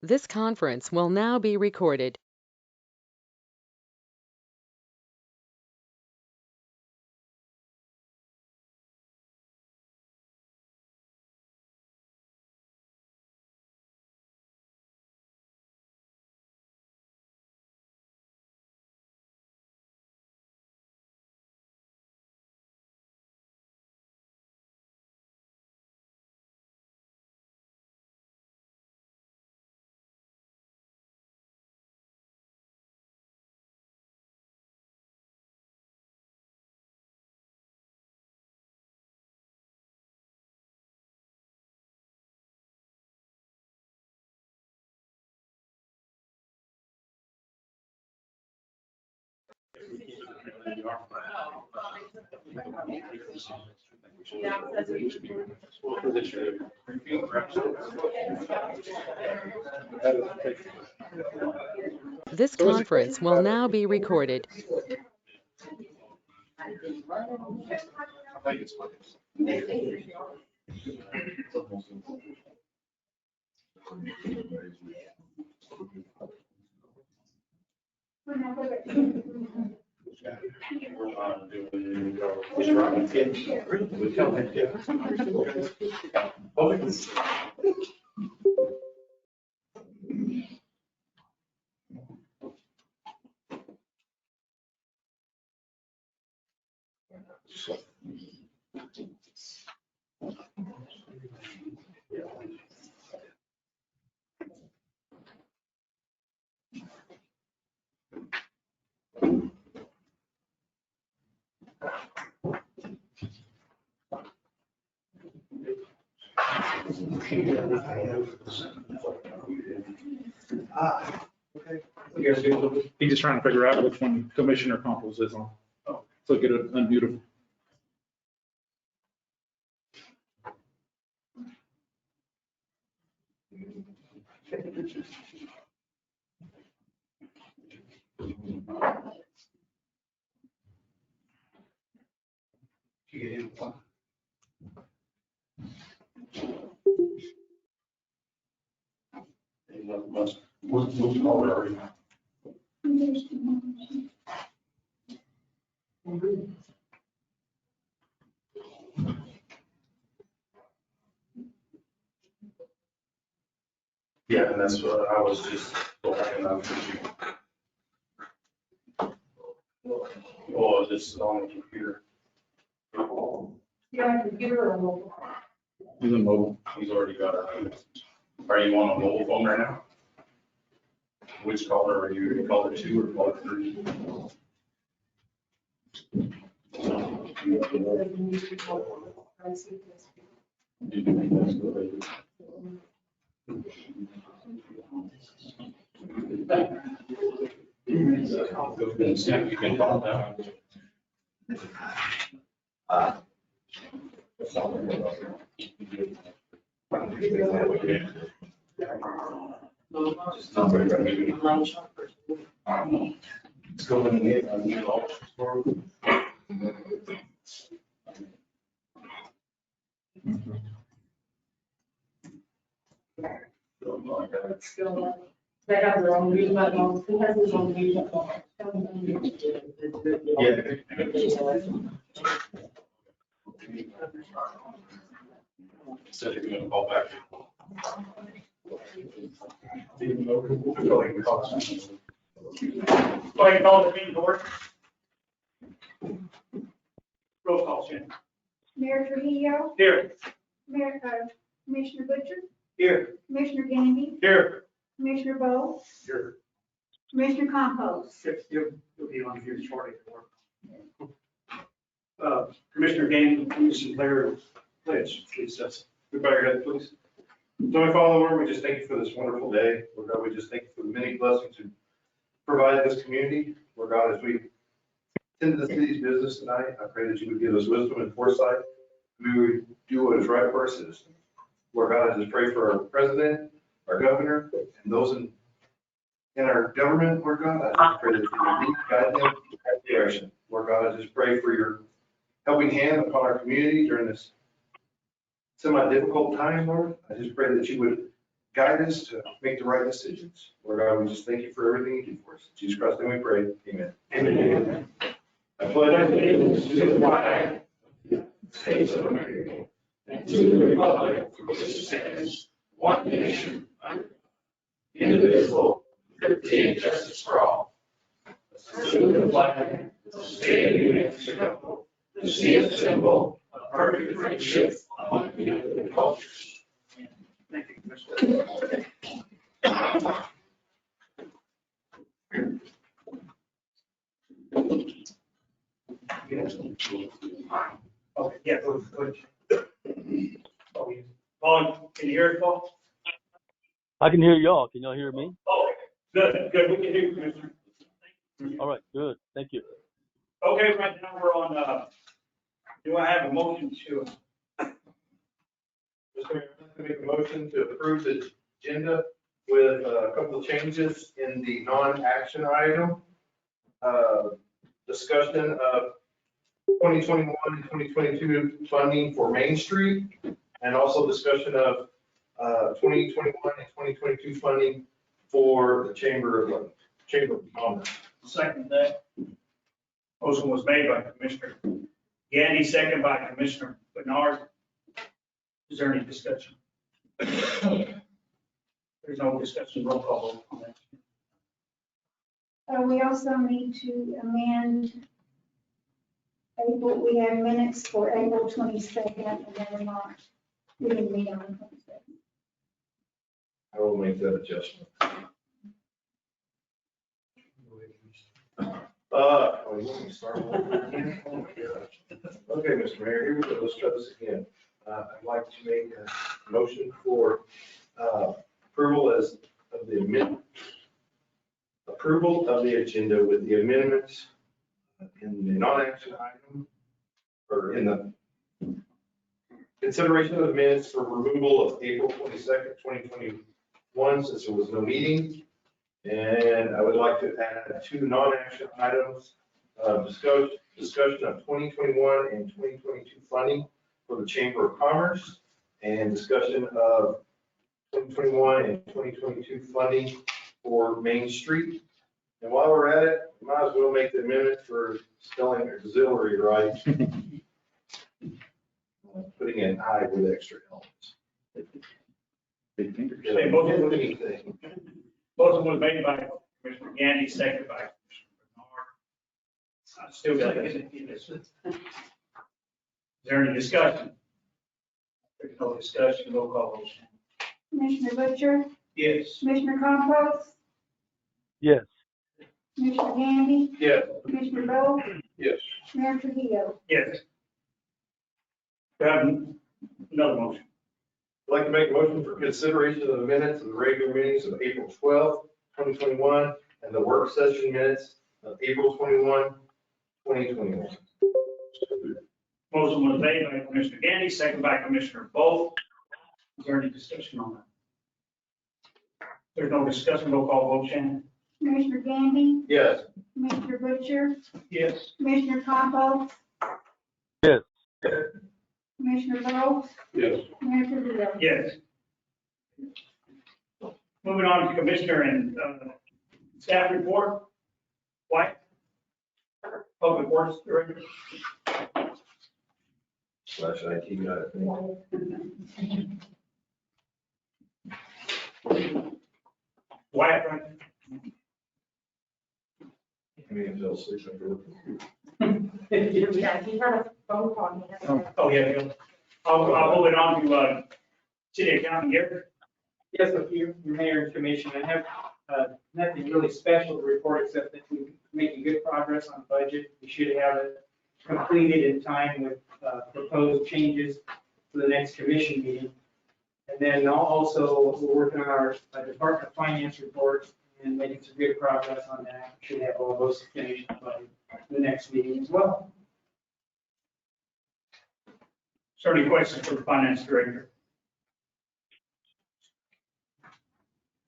This conference will now be recorded. This conference will now be recorded. He's just trying to figure out which one Commissioner Campos is on. So get it unmuted. Yeah, and that's what I was just looking up. Oh, this is on the computer. You're on computer or mobile? He's in mobile. He's already got it. Are you on a mobile phone right now? Which caller are you? Caller 2 or caller 3? You can call down. Let's go in here. I need all. They have their own mute button. Who has his own mute button? Said you're gonna call back. Go ahead and call the meeting to order. Roll call, Shannon. Mayor Trujillo, Here. Mayor, Commissioner Butcher, Here. Commissioner Gandy, Here. Commissioner Bowe, Here. Commissioner Compost. You'll be on here shortly. Commissioner Gandy, please declare pledge, please. Everybody ready, please? So my Father, Lord, we just thank you for this wonderful day. Lord God, we just thank you for the many blessings you provide this community. Lord God, as we tend to the city's business tonight, I pray that you would give us wisdom and foresight. We would do what is right for our citizens. Lord God, I just pray for our president, our governor, and those in our government, Lord God. I just pray that you would lead, guide them in the right direction. Lord God, I just pray for your helping hand upon our community during this semi-difficult time, Lord. I just pray that you would guide us to make the right decisions. Lord God, we just thank you for everything you do for us. In Jesus Christ's name we pray. Amen. Amen. I pledge allegiance to the flag of the United States of America and to the republic for which it stands, one nation, under God, indivisible, with liberty and justice for all. To the flag of the state of New Mexico, to see a symbol of perfect friendship among human cultures. Thank you, Commissioner. Okay, yeah, go ahead. Paul, can you hear it, Paul? I can hear y'all. Can y'all hear me? Oh, good, good, we can hear you, Commissioner. All right, good. Thank you. Okay, right now we're on, do I have a motion to, Mr. Mayor, I'd like to make a motion to approve the agenda with a couple of changes in the non-action item. Discussion of 2021 and 2022 funding for Main Street, and also discussion of 2021 and 2022 funding for the Chamber of Commerce. second that? Motion was made by Commissioner Gandy, second by Commissioner Bernard. Is there any discussion? There's no discussion, roll call vote on that. We also need to amend April, we have minutes for April 22nd, and then March. We didn't meet on the 22nd. I will make that adjustment. You want me to start over again? Okay, Mr. Mayor, here we go. Let's try this again. I'd like to make a motion for approval of the amendment. Approval of the agenda with the amendments in the non-action item, or in the consideration of the minutes for removal of April 22nd, 2021, since there was no meeting. And I would like to add two non-action items, discussion of 2021 and 2022 funding for the Chamber of Commerce, and discussion of 2021 and 2022 funding for Main Street. And while we're at it, we might as well make the amendment for spelling auxiliary right. Putting an I with extra elements. Big fingers. Say motion. Anything. Motion was made by Commissioner Gandy, second by Commissioner Bernard. I still got to get this. Is there any discussion? There's no discussion, roll call vote. Commissioner Butcher, Yes. Commissioner Compost, Yes. Commissioner Gandy, Yes. Commissioner Bowe, Yes. Mayor Trujillo. Yes. We have another motion. I'd like to make a motion for consideration of the minutes of the regular meetings of April 12th, 2021, and the work session minutes of April 21, 2021. Motion was made by Commissioner Gandy, second by Commissioner Bowe. Is there any discussion on that? There's no discussion, roll call vote, Shannon? Commissioner Gandy, Yes. Commissioner Butcher, Yes. Commissioner Compost, Yes. Commissioner Bowe, Yes. Mayor Trujillo. Yes. Moving on to Commissioner and staff report. White? Public Works Director. Slash IT guy, I think. Wyatt, right? I mean, if they'll sleep after. Yeah, he had a phone call. Oh, yeah. I'll move it on to City Accountant Garrett. Yes, with you, Mayor and Commission, I have nothing really special to report except that we're making good progress on the budget. We should have it completed in time with proposed changes for the next commission meeting. And then also, we're working on our Department of Finance report and making some good progress on that. Should have all those finished by the next meeting as well. Is there any questions for the Finance Director?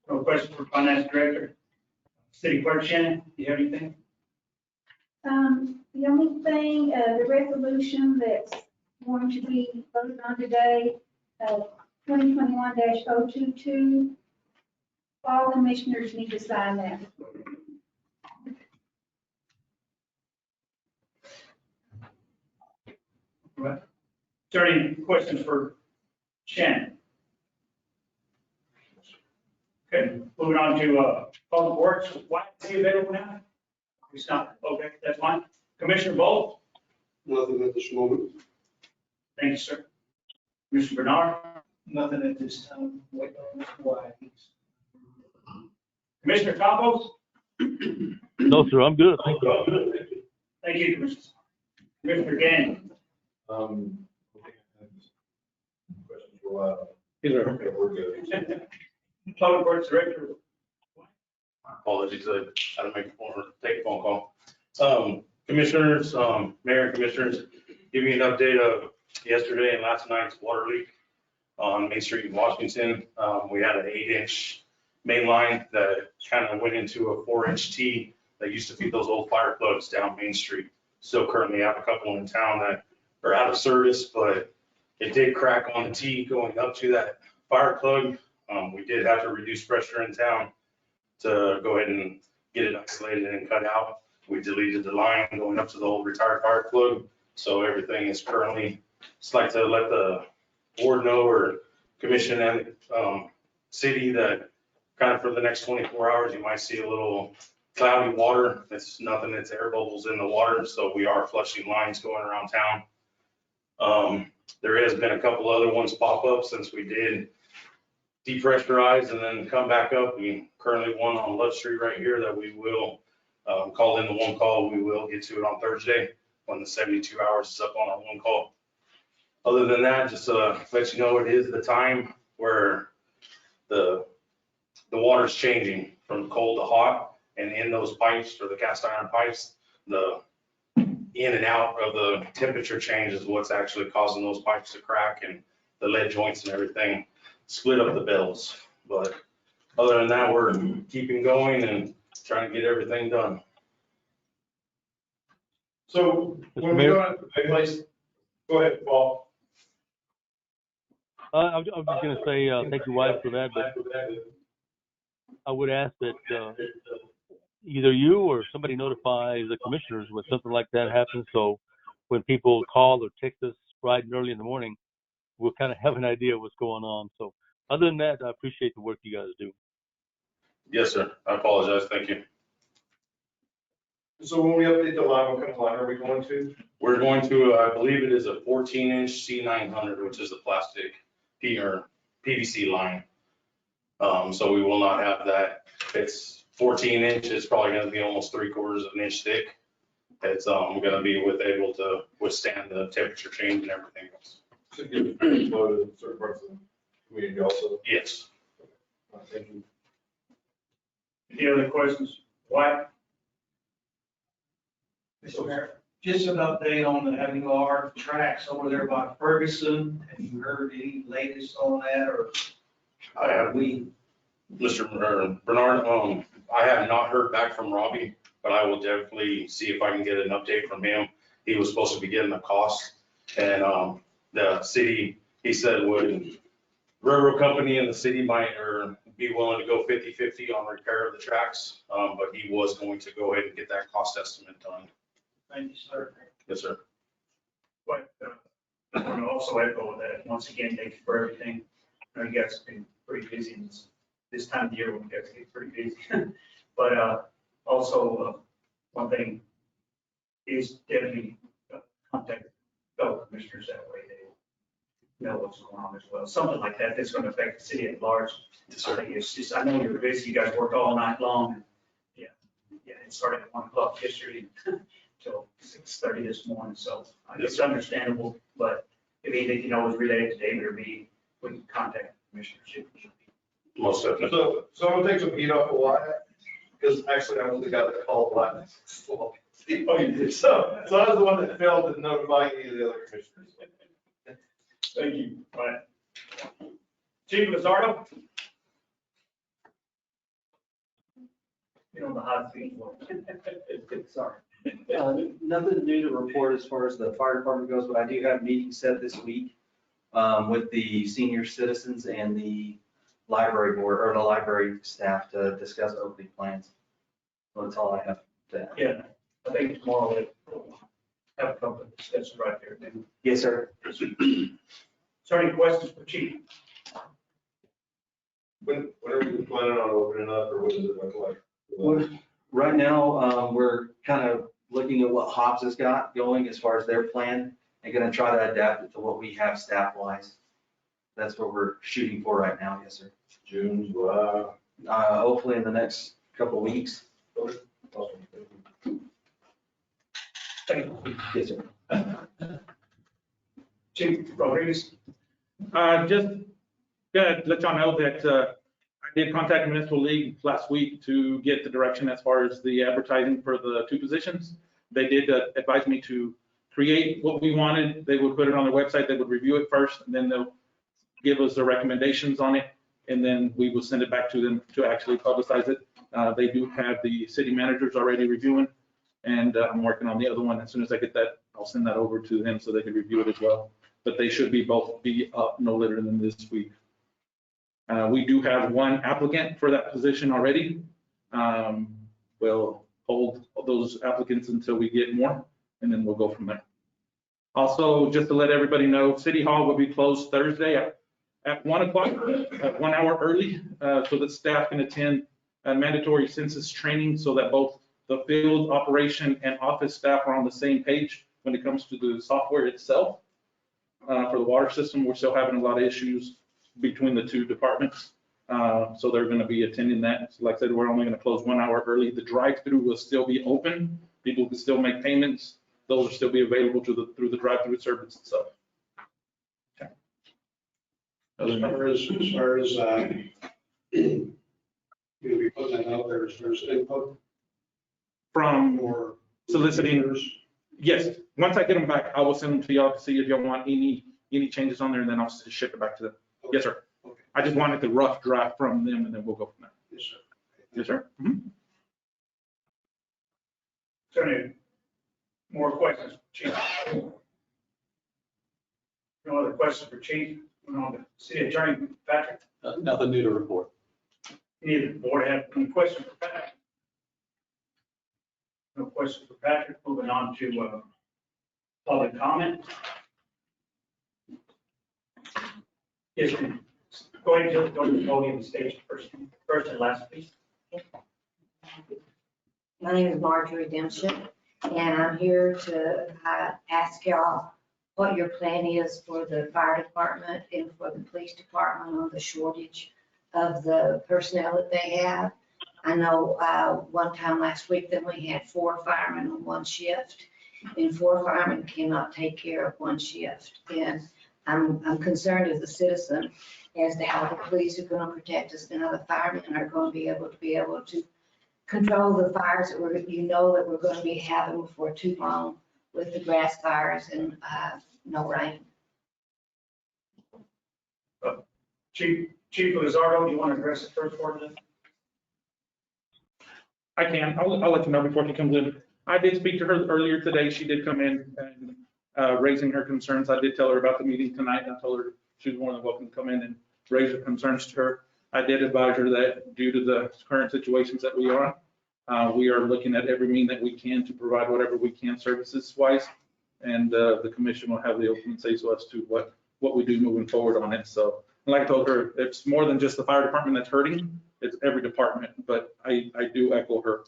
No questions for Finance Director? City Clerk Shannon, do you have anything? The only thing, the resolution that's going to be voted on today, 2021-022, all commissioners need to sign that. Is there any questions for Shannon? Okay, moving on to Public Works. Why is he available now? He's not. Okay, that's fine. Commissioner Bolt? Nothing at this moment. Thank you, sir. Commissioner Bernard? Nothing at this time. Wait on Mr. White. Commissioner Campos? No, sir, I'm good. Thank you. Thank you, Commissioner. Commissioner Gann? Questions for a while. Either. Okay, we're good. Public Works Director? Apologies, I had to make take a phone call. Commissioners, Mayor and Commissioners, give you an update of yesterday and last night's water leak on Main Street in Washington. We had an 8-inch main line that kind of went into a 4-inch T that used to feed those old fire plugs down Main Street. Still currently have a couple in town that are out of service, but it did crack on the T going up to that fire plug. We did have to reduce pressure in town to go ahead and get it isolated and cut out. We deleted the line going up to the old retired fire plug. So everything is currently, just like to let the board know or commission and city that kind of for the next 24 hours, you might see a little cloudy water. It's nothing, it's air bubbles in the water. So we are flushing lines going around town. There has been a couple other ones pop up since we did depressurize and then come back up. We currently one on Love Street right here that we will call in the one call. We will get to it on Thursday when the 72 hours is up on our one call. Other than that, just let you know it is the time where the water's changing from cold to hot, and in those pipes or the cast iron pipes, the in and out of the temperature change is what's actually causing those pipes to crack and the lead joints and everything split up the bells. But other than that, we're keeping going and trying to get everything done. So Mr. when we Mayor? go to place, go ahead, Paul. I was just gonna say, thank you, wife, for that, but I would ask that, either you or somebody notify the commissioners when something like that happens, so when people call or text us bright and early in the morning, we'll kind of have an idea what's going on. So other than that, I appreciate the work you guys do. Yes, sir. I apologize. Thank you. So when we update the line, what kind of line are we going to? We're going to, I believe it is a 14-inch C900, which is the plastic PVC line. So we will not have that. It's 14 inches, it's probably going to be almost 3/4 of an inch thick. It's going to be able to withstand the temperature change and everything else. Should give it flow to certain parts of the community also. Yes. Thank you. Any other questions? White? Mr. Mayor, just an update on the Avilar tracks over there by Ferguson. Have you heard any latest on that, or I have, Mr. Bernard, I have not heard back from Robbie, but I will definitely see if I can get an update from him. He was supposed to be getting the cost, and the city, he said, would railroad company and the city might or be willing to go 50-50 on repair of the tracks, but he was going to go ahead and get that cost estimate done. thank you, sir. Yes, sir. But I want to also echo that, once again, thank you for everything. I know you guys have been pretty busy in this time of year when you guys get pretty busy. But also, one thing is definitely contact fellow commissioners that way. They know what's going on as well. Something like that that's going to affect the city at large. I think it's just, I know you're busy, you guys work all night long. Yeah, it started at 1 o'clock yesterday till 6:30 this morning, so it's understandable. But if anything, you know, is related to David or me, we can contact the commissioners. Most definitely. So I'm gonna take some heat off of Wyatt, because actually I was the guy that called Wyatt. Oh, you did? So I was the one that failed to notify any of the other commissioners. Thank you. Right. Chief Lizardo? You know, the hot seat. Sorry. Nothing new to report as far as the fire department goes, but I do have meetings set this week with the senior citizens and the library board or the library staff to discuss opening plans. So that's all I have to add. Yeah, I think tomorrow we'll have a couple of discussions right there. Yes, sir. So any questions for Chief? When are we planning on opening up, or what does it look like? Well, right now, we're kind of looking at what Hobbs has got going as far as their plan and gonna try to adapt it to what we have staff wise. That's what we're shooting for right now, yes, sir. June, July? Hopefully in the next couple of weeks. Thank you. Yes, sir. Chief Rodriguez? Just to let y'all know that I did contact Municipal League last week to get the direction as far as the advertising for the 2 positions. They did advise me to create what we wanted. They would put it on their website. They would review it first, and then they'll give us their recommendations on it, and then we will send it back to them to actually publicize it. They do have the city managers already reviewing, and I'm working on the other one. As soon as I get that, I'll send that over to them so they can review it as well. But they should both be up no later than this week. We do have 1 applicant for that position already. We'll hold those applicants until we get more, and then we'll go from there. Also, just to let everybody know, City Hall will be closed Thursday at 1 o'clock, 1 hour early, so that staff can attend mandatory census training so that both the field operation and office staff are on the same page when it comes to the software itself. For the water system, we're still having a lot of issues between the 2 departments. So they're going to be attending that. So like I said, we're only going to close 1 hour early. The drive-through will still be open. People can still make payments. Those will still be available through the drive-through service itself. Okay. As far as, you'll be putting that out there as far as input From or soliciting, yes. Once I get them back, I will send them to y'all to see if y'all want any changes on there, and then I'll just ship it back to them. Okay. Yes, sir. Okay. I just wanted the rough draft from them, and then we'll go from there. Yes, sir. Yes, sir. Mhm. So any more questions, Chief? No other questions for Chief? No, City Attorney Patrick? Nothing new to report. Neither board have any questions for Patrick? No questions for Patrick. Moving on to public comment. Yes, ma'am. Go ahead, Jill, go to the podium and stage first and last, please. My name is Marjorie Dempsey, and I'm here to ask y'all what your plan is for the fire department and for the police department on the shortage of the personnel that they have. I know one time last week that we had 4 firemen on 1 shift, and 4 firemen cannot take care of 1 shift. And I'm concerned as a citizen as to how the police are going to protect us and how the firemen are going to be able to control the fires that we're going to be having before too long with the grass fires and no rain. Chief Lizardo, do you want to address the first part of this? I can. I'll let you know before he comes in. I did speak to her earlier today. She did come in and raising her concerns. I did tell her about the meeting tonight. I told her she was more than welcome to come in and raise her concerns to her. I did advise her that due to the current situations that we are looking at every mean that we can to provide whatever we can services wise. And the commission will have the open say so as to what we do moving forward on it. So like I told her, it's more than just the fire department that's hurting. It's every department, but I do echo her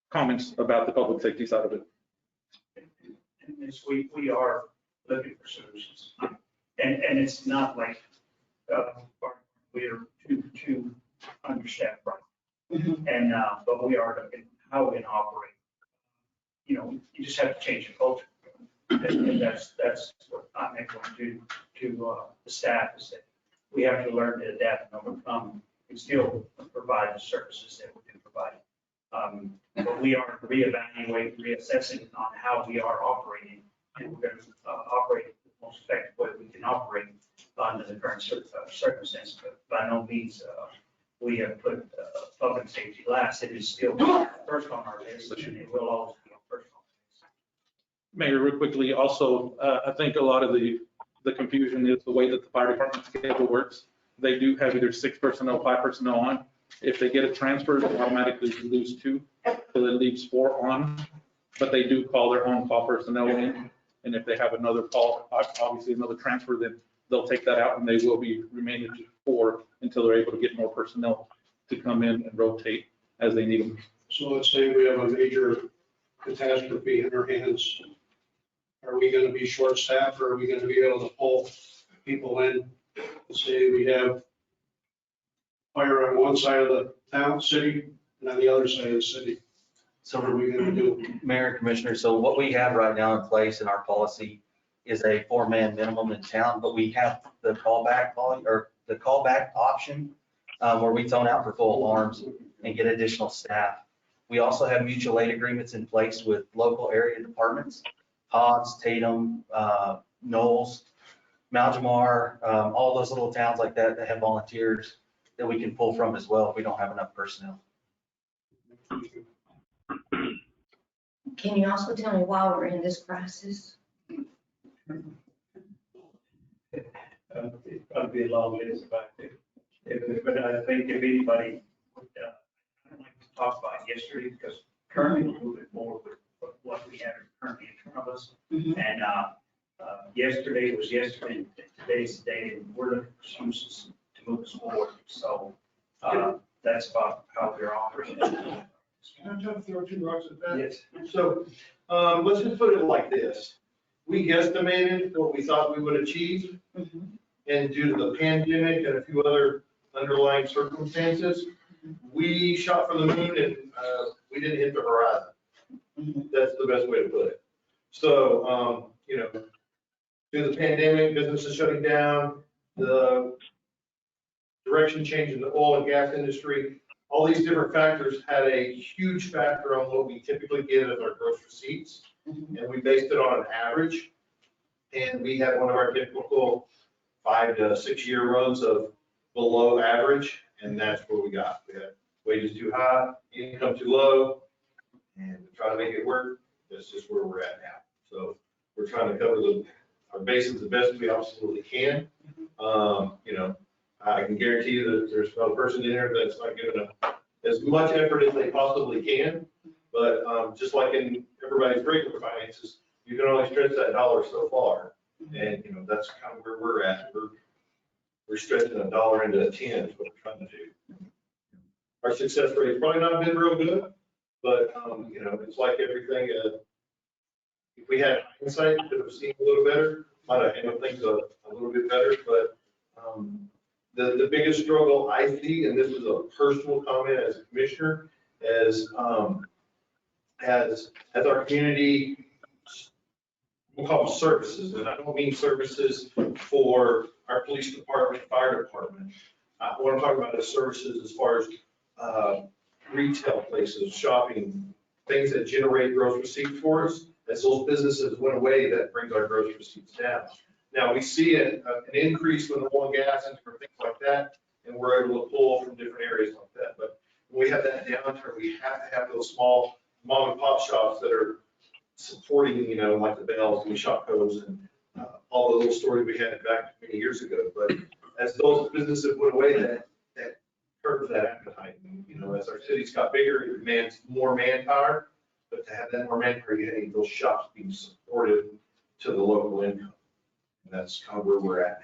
comments about the public safety side of it. And this week, we are looking for solutions. And it's not like we are too understaffed, right? Mm-hmm. And, but we are looking how we can operate. You know, you just have to change the culture. And that's what I'm able to do to the staff is that we have to learn to adapt and overcome and still provide the services that we do provide. But we are reevaluating, reassessing on how we are operating, and we're going to operate the most effective way we can operate under the current circumstances. But by no means we have put public safety last. It is still first on our list, and it will always be on first on our list. Mayor, real quickly, also, I think a lot of the the confusion is the way that the fire department schedule works. They do have either 6 personnel, 5 personnel on. If they get a transfer, they automatically lose 2, so it leaves 4 on. But they do call their own call personnel in. And if they have another call, obviously another transfer, then they'll take that out and they will be remaining to 4 until they're able to get more personnel to come in and rotate as they need them. So let's say we have a major catastrophe in our hands. Are we gonna be short-staffed, or are we gonna be able to pull people in? Let's say we have fire on one side of the town, city, and on the other side of the city. So what are we gonna do? Mayor and Commissioner, so what we have right now in place in our policy is a 4-man minimum in town, but we have the callback option where we tone out for full alarms and get additional staff. We also have mutual aid agreements in place with local area departments, Hobbs, Tatum, Knowles, Maljamar, all those little towns like that that have volunteers that we can pull from as well if we don't have enough personnel. Can you also tell me why we're in this crisis? It's probably be a long list about it. But I think if anybody would, I'd like to talk about yesterday, because currently we're moving forward with what we have currently in front of us. And yesterday was yesterday, and today's the day, and we're looking for solutions to move us forward. So that's about how we're operating. Can I jump through 2 rocks at that? Yes. So let's just put it like this. We guesstimated what we thought we would achieve. And due to the pandemic and a few other underlying circumstances, we shot for the moon and we didn't hit the horizon. That's the best way to put it. So, due to the pandemic, businesses shutting down, the direction change in the oil and gas industry, all these different factors had a huge factor on what we typically get as our gross receipts. And we based it on an average. And we had one of our typical 5 to 6 year runs of below average. And that's where we got. We had wages too high, income too low, and to try to make it work. That's just where we're at now. So we're trying to cover our bases the best we absolutely can. I can guarantee you that there's not a person in there that's not giving as much effort as they possibly can. But just like in everybody's regular finances, you can only stretch that dollar so far. And, that's kind of where we're at. We're stretching a dollar into a 10 is what we're trying to do. Our success rate has probably not been real good, but, it's like everything. If we had hindsight, we could have seen a little better, might have handled things a little bit better. But the biggest struggle I see, and this is a personal comment as a commissioner, as our community, we'll call them services, and I don't mean services for our police department, fire department. What I'm talking about is services as far as retail places, shopping, things that generate gross receipts for us. As those businesses went away, that brings our gross receipts down. Now, we see an increase with oil and gas and different things like that, and we're able to pull from different areas like that. But when we have that downturn, we have to have those small mom and pop shops that are supporting, like the Bells and the Shopkos and all the little stories we had back many years ago. But as those businesses went away, that curbs that appetite. As our cities got bigger, it demands more manpower. But to have that more manpower, you need those shops being supported to the local income. And that's kind of where we're at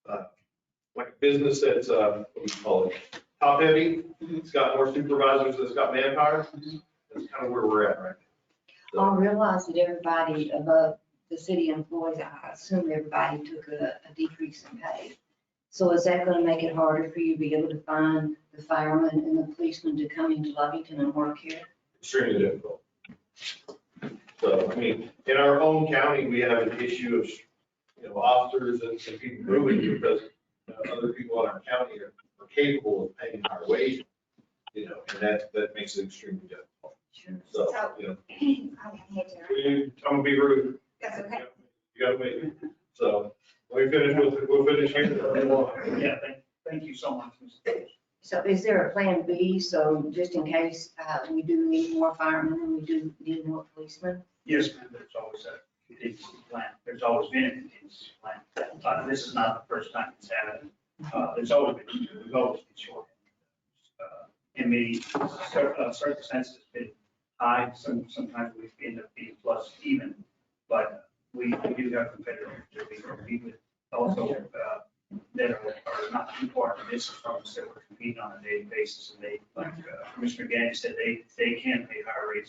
now. Like a business that's, what do you call it, top heavy, it's got more supervisors, it's got manpower. That's kind of where we're at right now. I realize that everybody above the city employees, I assume everybody took a decrease in pay. So is that going to make it harder for you to be able to find the firemen and the policemen to come into Lovington and work here? Extremely difficult. So, in our own county, we have an issue of, officers and people moving because other people in our county are capable of paying higher wages, and that makes it extremely difficult. Sure. So, I'm gonna be rude. That's okay. You gotta wait. So, we'll finish here. Yeah, thank you so much, Mr. So is there a plan B? So just in case we do need more firemen and we do need more policemen? Yes, ma'am, there's always that contingency plan. There's always been a contingency plan. This is not the first time it's happened. There's always been, we've always been short. And maybe circumstances have been high, sometimes we end up being plus even, but we do have competitors that we compete with also that are not too far from this from us that we're competing on a daily basis. And they, like Commissioner Gandy said, they can pay higher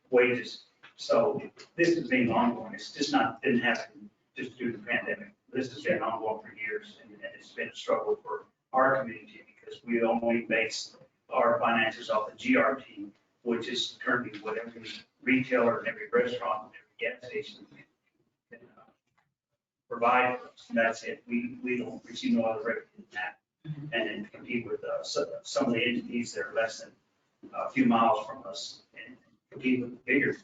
wages. So this has been ongoing. It's just didn't happen just due to the pandemic. This has been ongoing for years, and it's been a struggle for our community because we only base our finances off the GRT, which is currently what every retailer and every restaurant and every gas station can provide for us. And that's it. We don't receive no other revenue than that. And then compete with some of the entities that are less than a few miles from us and compete with bigger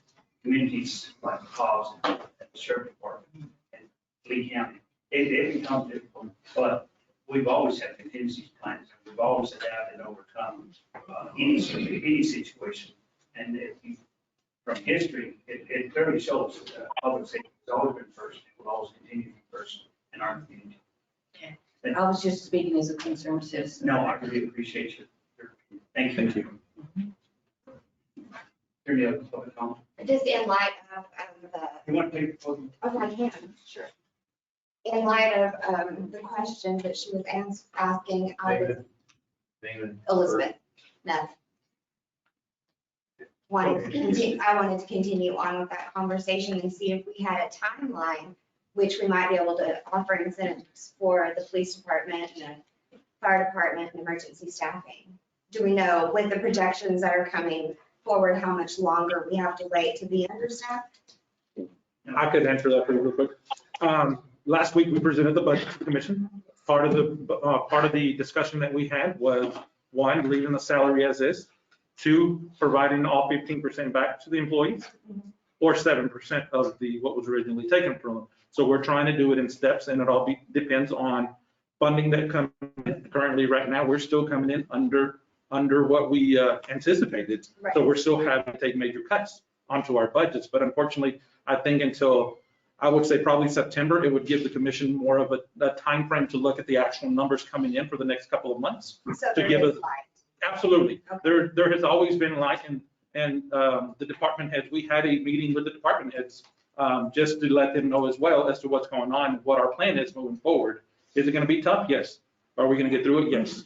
communities like Hobbs and the Sheriff Department and Lee County. It becomes difficult, but we've always had contingency plans. We've always adapted and overcome any situation. And from history, it clearly shows that public safety has always been first. It will always continue to be first in our community. Okay. I was just speaking as a concerned citizen. No, I really appreciate you. Thank you. Thank you. Any other public comment? Just in light of the. You want to take the podium? Oh, I can, sure. In light of the question that she was asking, Elizabeth, no. I wanted to continue on with that conversation and see if we had a timeline, which we might be able to offer incentives for the police department and the fire department and emergency staffing. Do we know with the projections that are coming forward, how much longer we have to wait to be understaffed? I could answer that pretty real quick. Last week, we presented the budget to the commission. Part of the discussion that we had was, one, leaving the salary as is, two, providing all 15% back to the employees, or 7% of what was originally taken from them. So we're trying to do it in steps, and it all depends on funding that comes in. Currently, right now, we're still coming in under what we anticipated. Right. So we're still having to take major cuts onto our budgets. But unfortunately, I think until, I would say probably September, it would give the commission more of a time frame to look at the actual numbers coming in for the next couple of months. So to there give is us, light. absolutely. Okay. There has always been light, and the department heads, we had a meeting with the department heads just to let them know as well as to what's going on, what our plan is moving forward. Is it going to be tough? Yes. Are we going to get through it? Yes.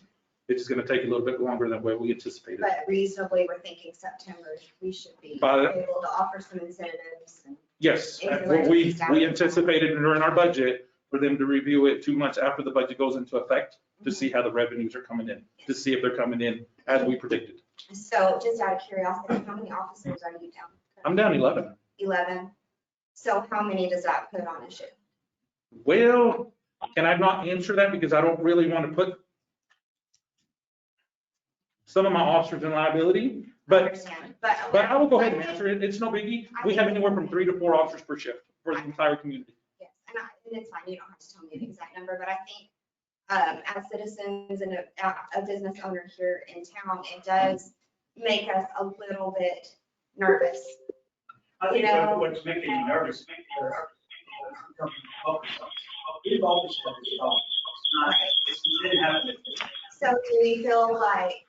It's going to take a little bit longer than what we anticipated. But reasonably, we're thinking September, we should be By the- able to offer some incentives. And Yes, what we anticipated during our budget for them to review it 2 months after the budget goes into effect to see how the revenues are coming in, to see if they're coming in as we predicted. So just out of curiosity, how many officers are you down? I'm down 11. 11. So how many does that put on a shift? Well, can I not answer that because I don't really want to put some of my officers in liability, I but understand, But I will go ahead and answer it. It's no biggie. We have anywhere from 3 to 4 officers per shift for the entire community. Yes, and it's fine, you don't have to tell me the exact number, but I think as citizens and a business owner here in town, it does make us a little bit nervous. I think You know- what's making you nervous, we've always had this problem. It didn't happen. So do we feel like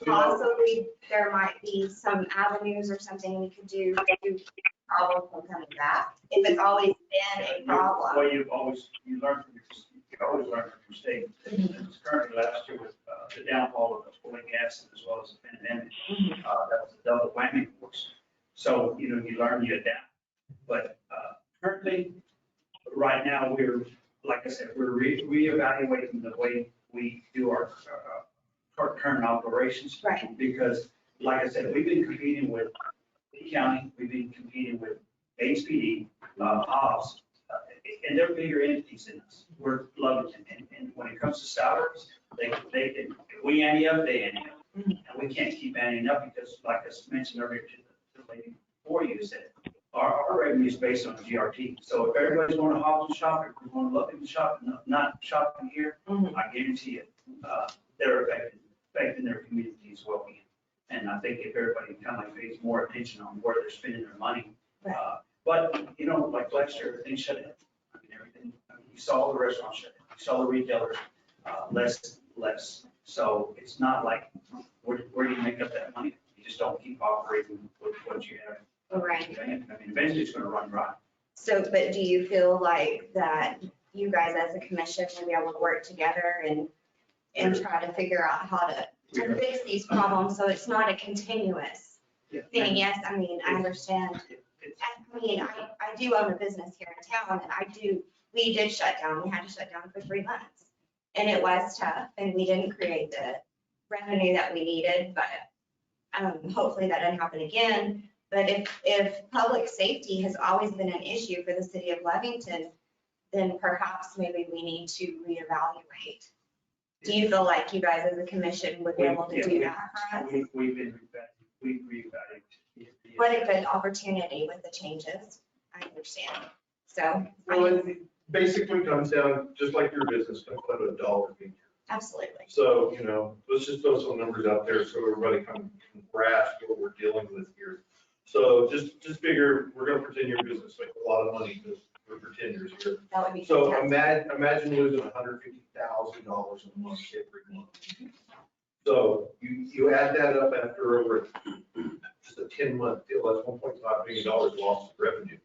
possibly there might be some avenues or something we could do to keep the problem from coming back? If it's always been a problem. Well, you always learn from your mistakes. Currently last year with the downfall of the oil and gas as well as the pandemic, that was a double whammy for us. So, you learn, you adapt. But currently, right now, we're, like I said, we're reevaluating the way we do our current operations. Right. Because, like I said, we've been competing with Lee County, we've been competing with HPD, Hobbs, and they're bigger entities than us. We're loving them. And when it comes to salaries, if we ante up, they ante up. And we can't keep anteing up because, like I mentioned earlier to the lady before you, said our revenue is based on GRT. So if everybody's going to Hobbs shop, if we're going to Loving shop, not shopping here, I guarantee you, they're affecting their communities well-being. And I think if everybody kind of pays more attention on where they're spending their money, But, you know, like last year, everything shut down. I mean, everything, I mean, you saw the restaurants shut down, you saw the retailers, less. So it's not like, where do you make up that money? You just don't keep operating with what you have. Right. I mean, eventually it's gonna run dry. So, but do you feel like that you guys as a commission will be able to work together and try to figure out how to fix these problems so it's not a continuous thing? Yes, I mean, I understand. I mean, I do own a business here in town and we did shut down. We had to shut down for 3 months. And it was tough and we didn't create the revenue that we needed, but hopefully that doesn't happen again. But if public safety has always been an issue for the city of Lovington, then perhaps maybe we need to reevaluate. Do you feel like you guys as a commission would be able to do that for us? We've reevaluated. What a good opportunity with the changes. I understand. So, Well, it basically comes down, just like your business, comes down to a dollar figure. absolutely. So, you know, let's just throw some numbers out there so everybody can grasp what we're dealing with here. So just figure, we're gonna pretend your business makes a lot of money because we're pretenders here. That would be So fantastic. imagine losing $150,000 a month every month. So you add that up after over just a 10-month deal, that's $1.5 million lost of revenue.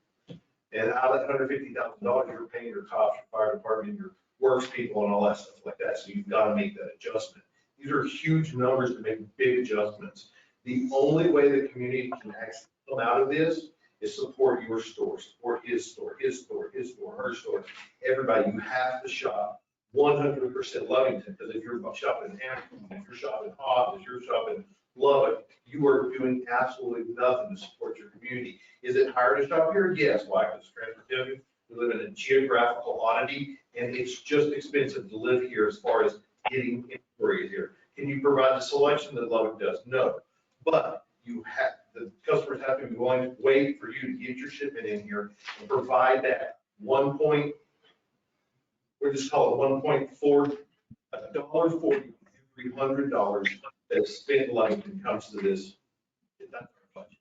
And out of that $150,000, you're paying your cops, your fire department, your works people and all that stuff like that. So you've got to make that adjustment. These are huge numbers to make big adjustments. The only way the community can actually come out of this is support your store, support his store, his store, his store, her store. Everybody, you have to shop 100% Lovington, because if you're shopping Hampton, if you're shopping Hobbs, if you're shopping Lubbock, you are doing absolutely nothing to support your community. Is it hard to shop here? Yes. Why? Because transportation, we live in a geographical oddity, and it's just expensive to live here as far as getting inquiries here. Can you provide the selection that Lubbock does? No. But the customers have to be willing to wait for you to get your shipment in here and provide that we just call it $1.40 every $100 that's spent in Lovington comes to this. That's our budget.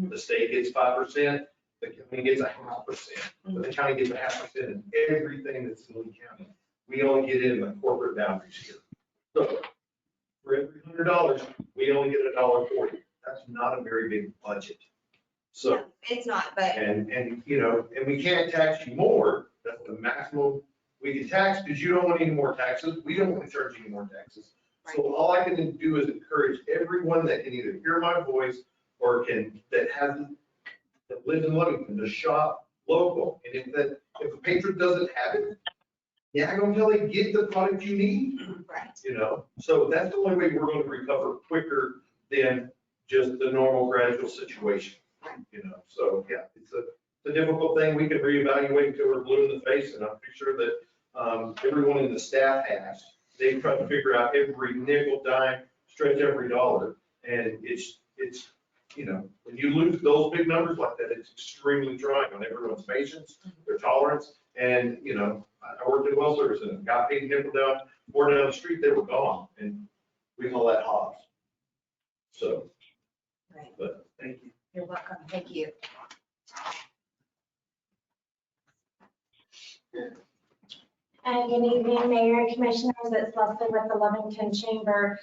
The state gets 5%, the county gets 0.5%, but the county gets 0.5% in everything that's in Lee County. We only get in the corporate boundaries here. So for every $100, we only get $1.40. That's not a very big budget. So. It's not, but And, you know, and we can't tax you more. That's the maximum we can tax, because you don't want any more taxes. We don't want to charge you any more taxes. So all I can do is encourage everyone that can either hear my voice or that lives in Lovington to shop local. And if a patron doesn't have it, I'm gonna tell you, get the product you need. right. You know, so that's the only way we're going to recover quicker than just the normal gradual situation. You know, so yeah, it's a difficult thing. We can reevaluate until we're blue in the face, and I'm pretty sure that everyone in the staff has. They've tried to figure out every nickel, dime, stretch every dollar, and it's you know, when you lose those big numbers like that, it's extremely trying on everyone's patience, their tolerance, and you know, I worked in well service and got paid nickel down, more down the street, they were gone, and we call that Hobbs. So. Right. But Thank you. You're welcome. Thank you. Good evening, Mayor and Commissioners. It's Leslie with the Lovington Chamber.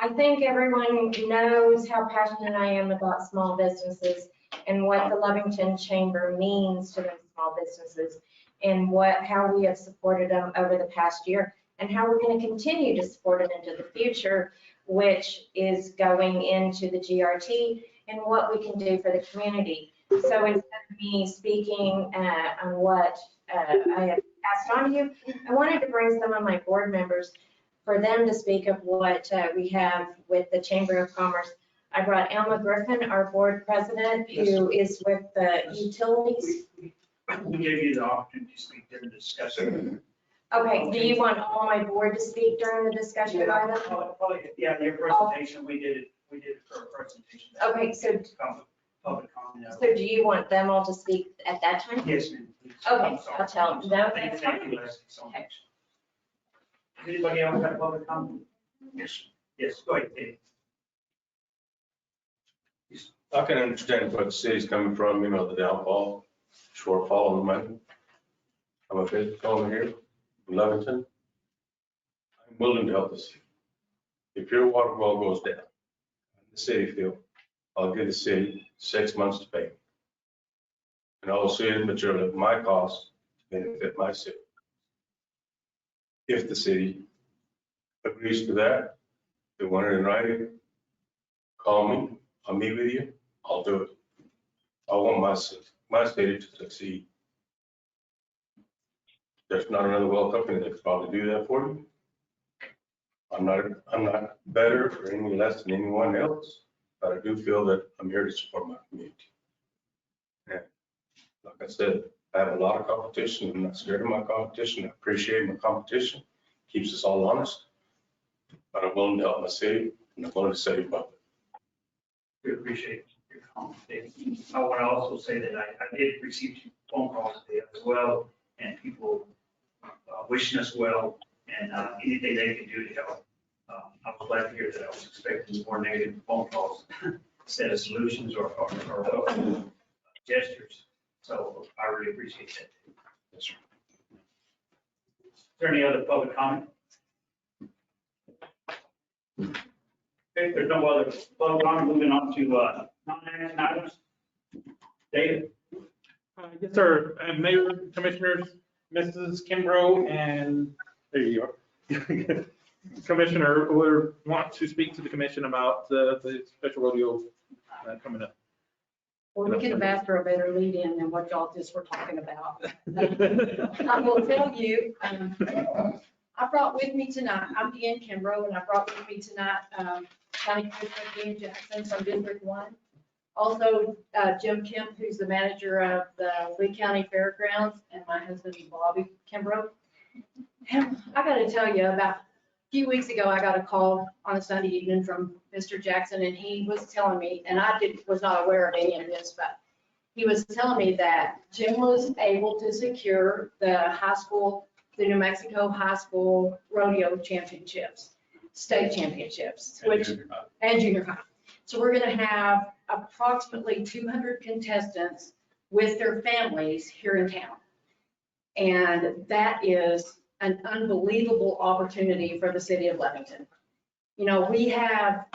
I think everyone knows how passionate I am about small businesses and what the Lovington Chamber means to those small businesses and how we have supported them over the past year and how we're going to continue to support them into the future, which is going into the GRT and what we can do for the community. So instead of me speaking on what I have passed on to you, I wanted to bring some of my board members for them to speak of what we have with the Chamber of Commerce. I brought Alma Griffin, our board president, who is with the utilities. We gave you the opportunity to speak during the discussion. Okay, do you want all my board to speak during the discussion item? Yeah, your presentation, we did it for a presentation. Okay, so Public comment. So do you want them all to speak at that time? Yes, ma'am. please. Okay, I'm sorry. I'll tell them. No, that's Thank fine. you, Leslie, so much. Does anybody else have public comment? Yes. Yes, go ahead, Dave. I can understand where the city's coming from, you know, the downfall, shortfall on the money. I'm a business owner here in Lovington. I'm willing to help the city. If your water well goes down, in the city field, I'll give the city 6 months to pay. And I'll see it material at my cost to benefit my city. If the city agrees to that, they want it in writing, call me, I'll meet with you, I'll do it. I want my city to succeed. There's not another well company that could probably do that for you. I'm not better or any less than anyone else, but I do feel that I'm here to support my community. And like I said, I have a lot of competition. I'm not scared of my competition. I appreciate my competition. Keeps us all honest. But I'm willing to help my city and I'm willing to save public. We appreciate your comments, Dave. I want to also say that I did receive phone calls today as well, and people wishing us well, and anything they can do to help. I was glad to hear that. I was expecting more negative phone calls instead of solutions or gestures. So I really appreciate that. Yes, sir. Is there any other public comment? Okay, there's no other public comment. Moving on to non-action items. David? Yes, sir. Mayor, Commissioners, Mrs. Kimbrough, and there you are. Commissioner would want to speak to the commission about the special rodeo coming up. Well, we could have asked for a better lead in than what y'all just were talking about. I will tell you, I brought with me tonight, I'm Deanne Kimbrough, and I brought with me tonight County Commissioner Dean Jackson from District 1. Also, Jim Kemp, who's the manager of the Lee County Fairgrounds, and my husband, Bobby Kimbrough. And I got to tell you, about a few weeks ago, I got a call on a Sunday evening from Mr. Jackson, and he was telling me, and I was not aware of any of this, but he was telling me that Jim was able to secure the high school, the New Mexico High School Rodeo Championships, state championships, and junior high. So we're going to have approximately 200 contestants with their families here in town. And that is an unbelievable opportunity for the city of Lovington. You know, we have,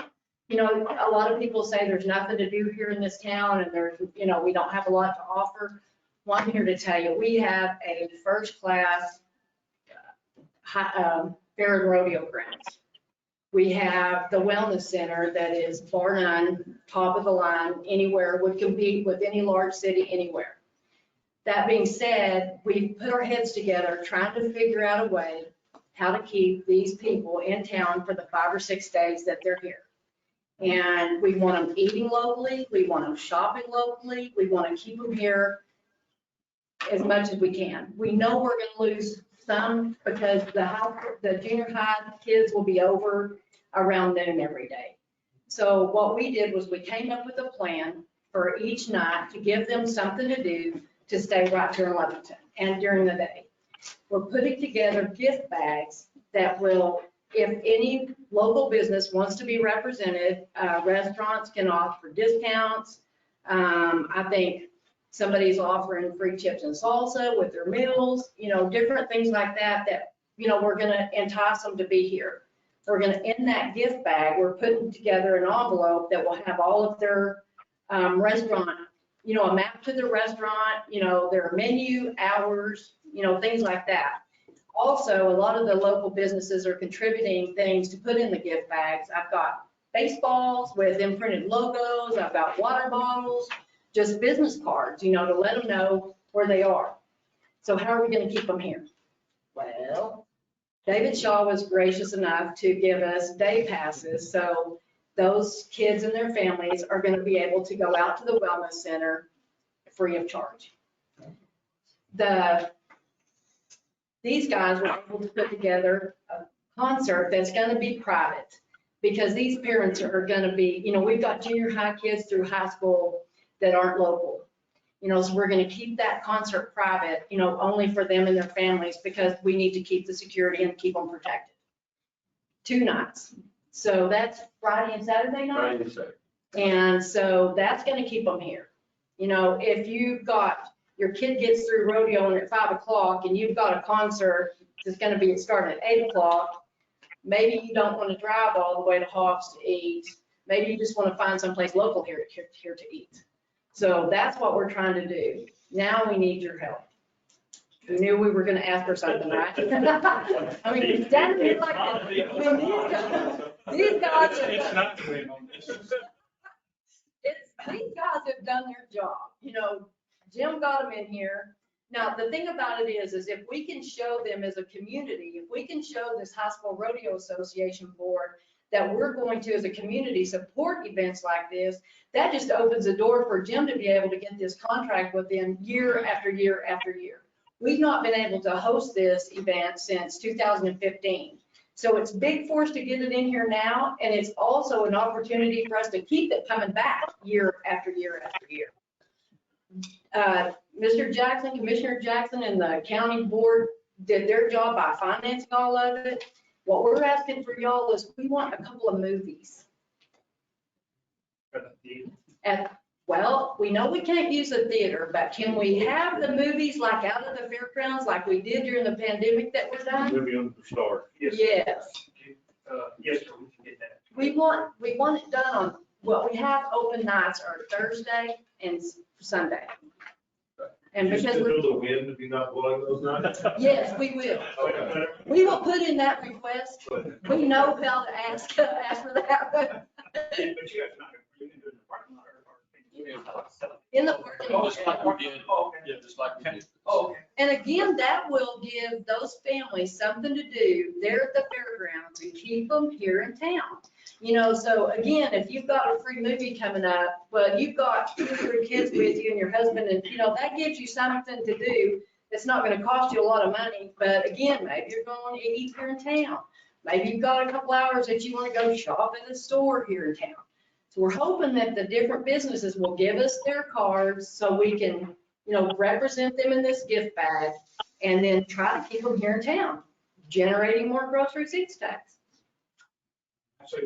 you know, a lot of people say there's nothing to do here in this town and there's, you know, we don't have a lot to offer. Well, I'm here to tell you, we have a first-class fair and rodeo grounds. We have the wellness center that is bar none, top of the line, anywhere, would compete with any large city anywhere. That being said, we put our heads together trying to figure out a way how to keep these people in town for the 5 or 6 days that they're here. And we want them eating locally, we want them shopping locally, we want to keep them here as much as we can. We know we're going to lose some because the junior high kids will be over around noon every day. So what we did was we came up with a plan for each night to give them something to do to stay right here in Lovington and during the day. We're putting together gift bags that will, if any local business wants to be represented, restaurants can offer discounts. I think somebody's offering free chips and salsa with their meals, you know, different things like that, that, you know, we're gonna entice them to be here. We're gonna, in that gift bag, we're putting together an envelope that will have all of their restaurant, you know, a map to the restaurant, you know, their menu, hours, you know, things like that. Also, a lot of the local businesses are contributing things to put in the gift bags. I've got baseballs with imprinted logos, I've got water bottles, just business cards, you know, to let them know where they are. So how are we going to keep them here? Well, David Shaw was gracious enough to give us day passes. So those kids and their families are going to be able to go out to the wellness center free of charge. These guys were able to put together a concert that's going to be private because these parents are going to be, you know, we've got junior high kids through high school that aren't local. You know, so we're going to keep that concert private, you know, only for them and their families because we need to keep the security and keep them protected. 2 nights. So that's Friday and Saturday night? Friday and Saturday. And so that's gonna keep them here. You know, if you've got, your kid gets through rodeo at 5 o'clock and you've got a concert that's gonna be starting at 8 o'clock, maybe you don't wanna drive all the way to Hoff's to eat. Maybe you just wanna find someplace local here to eat. So that's what we're trying to do. Now we need your help. We knew we were gonna ask for something, right? I mean, that is like, I mean, these guys It's not doing on this. these guys have done their job. You know, Jim got them in here. Now, the thing about it is if we can show them as a community, if we can show this High School Rodeo Association board that we're going to, as a community, support events like this, that just opens the door for Jim to be able to get this contract with them year after year after year. We've not been able to host this event since 2015. So it's big for us to get it in here now, and it's also an opportunity for us to keep it coming back year after year after year. Mr. Jackson, Commissioner Jackson, and the county board did their job by financing all of it. What we're asking for y'all is we want a couple of movies. Well, we know we can't use a theater, but can we have the movies like out of the fairgrounds like we did during the pandemic that were done? Movie on the star. Yes. Yes, sir, we can get that. We want it done on, well, we have open nights are Thursday and Sunday. And because we're, the wind if you're not blowing those nights? yes, we will. We will put in that request. We know how to ask for that. But you guys are not, you can do it in the parking lot or. In the parking lot. Just like we did. Yeah, just like we did. Oh, And again, that will give those families something to do there at the fairgrounds and keep them here in town. You know, so again, if you've got a free movie coming up, well, you've got 2 or 3 kids with you and your husband, and you know, that gives you something to do. It's not gonna cost you a lot of money, but again, maybe you're going to eat here in town. Maybe you've got a couple hours that you wanna go shop at a store here in town. So we're hoping that the different businesses will give us their cards so we can, you know, represent them in this gift bag and then try to keep them here in town, generating more gross receipts tax. So,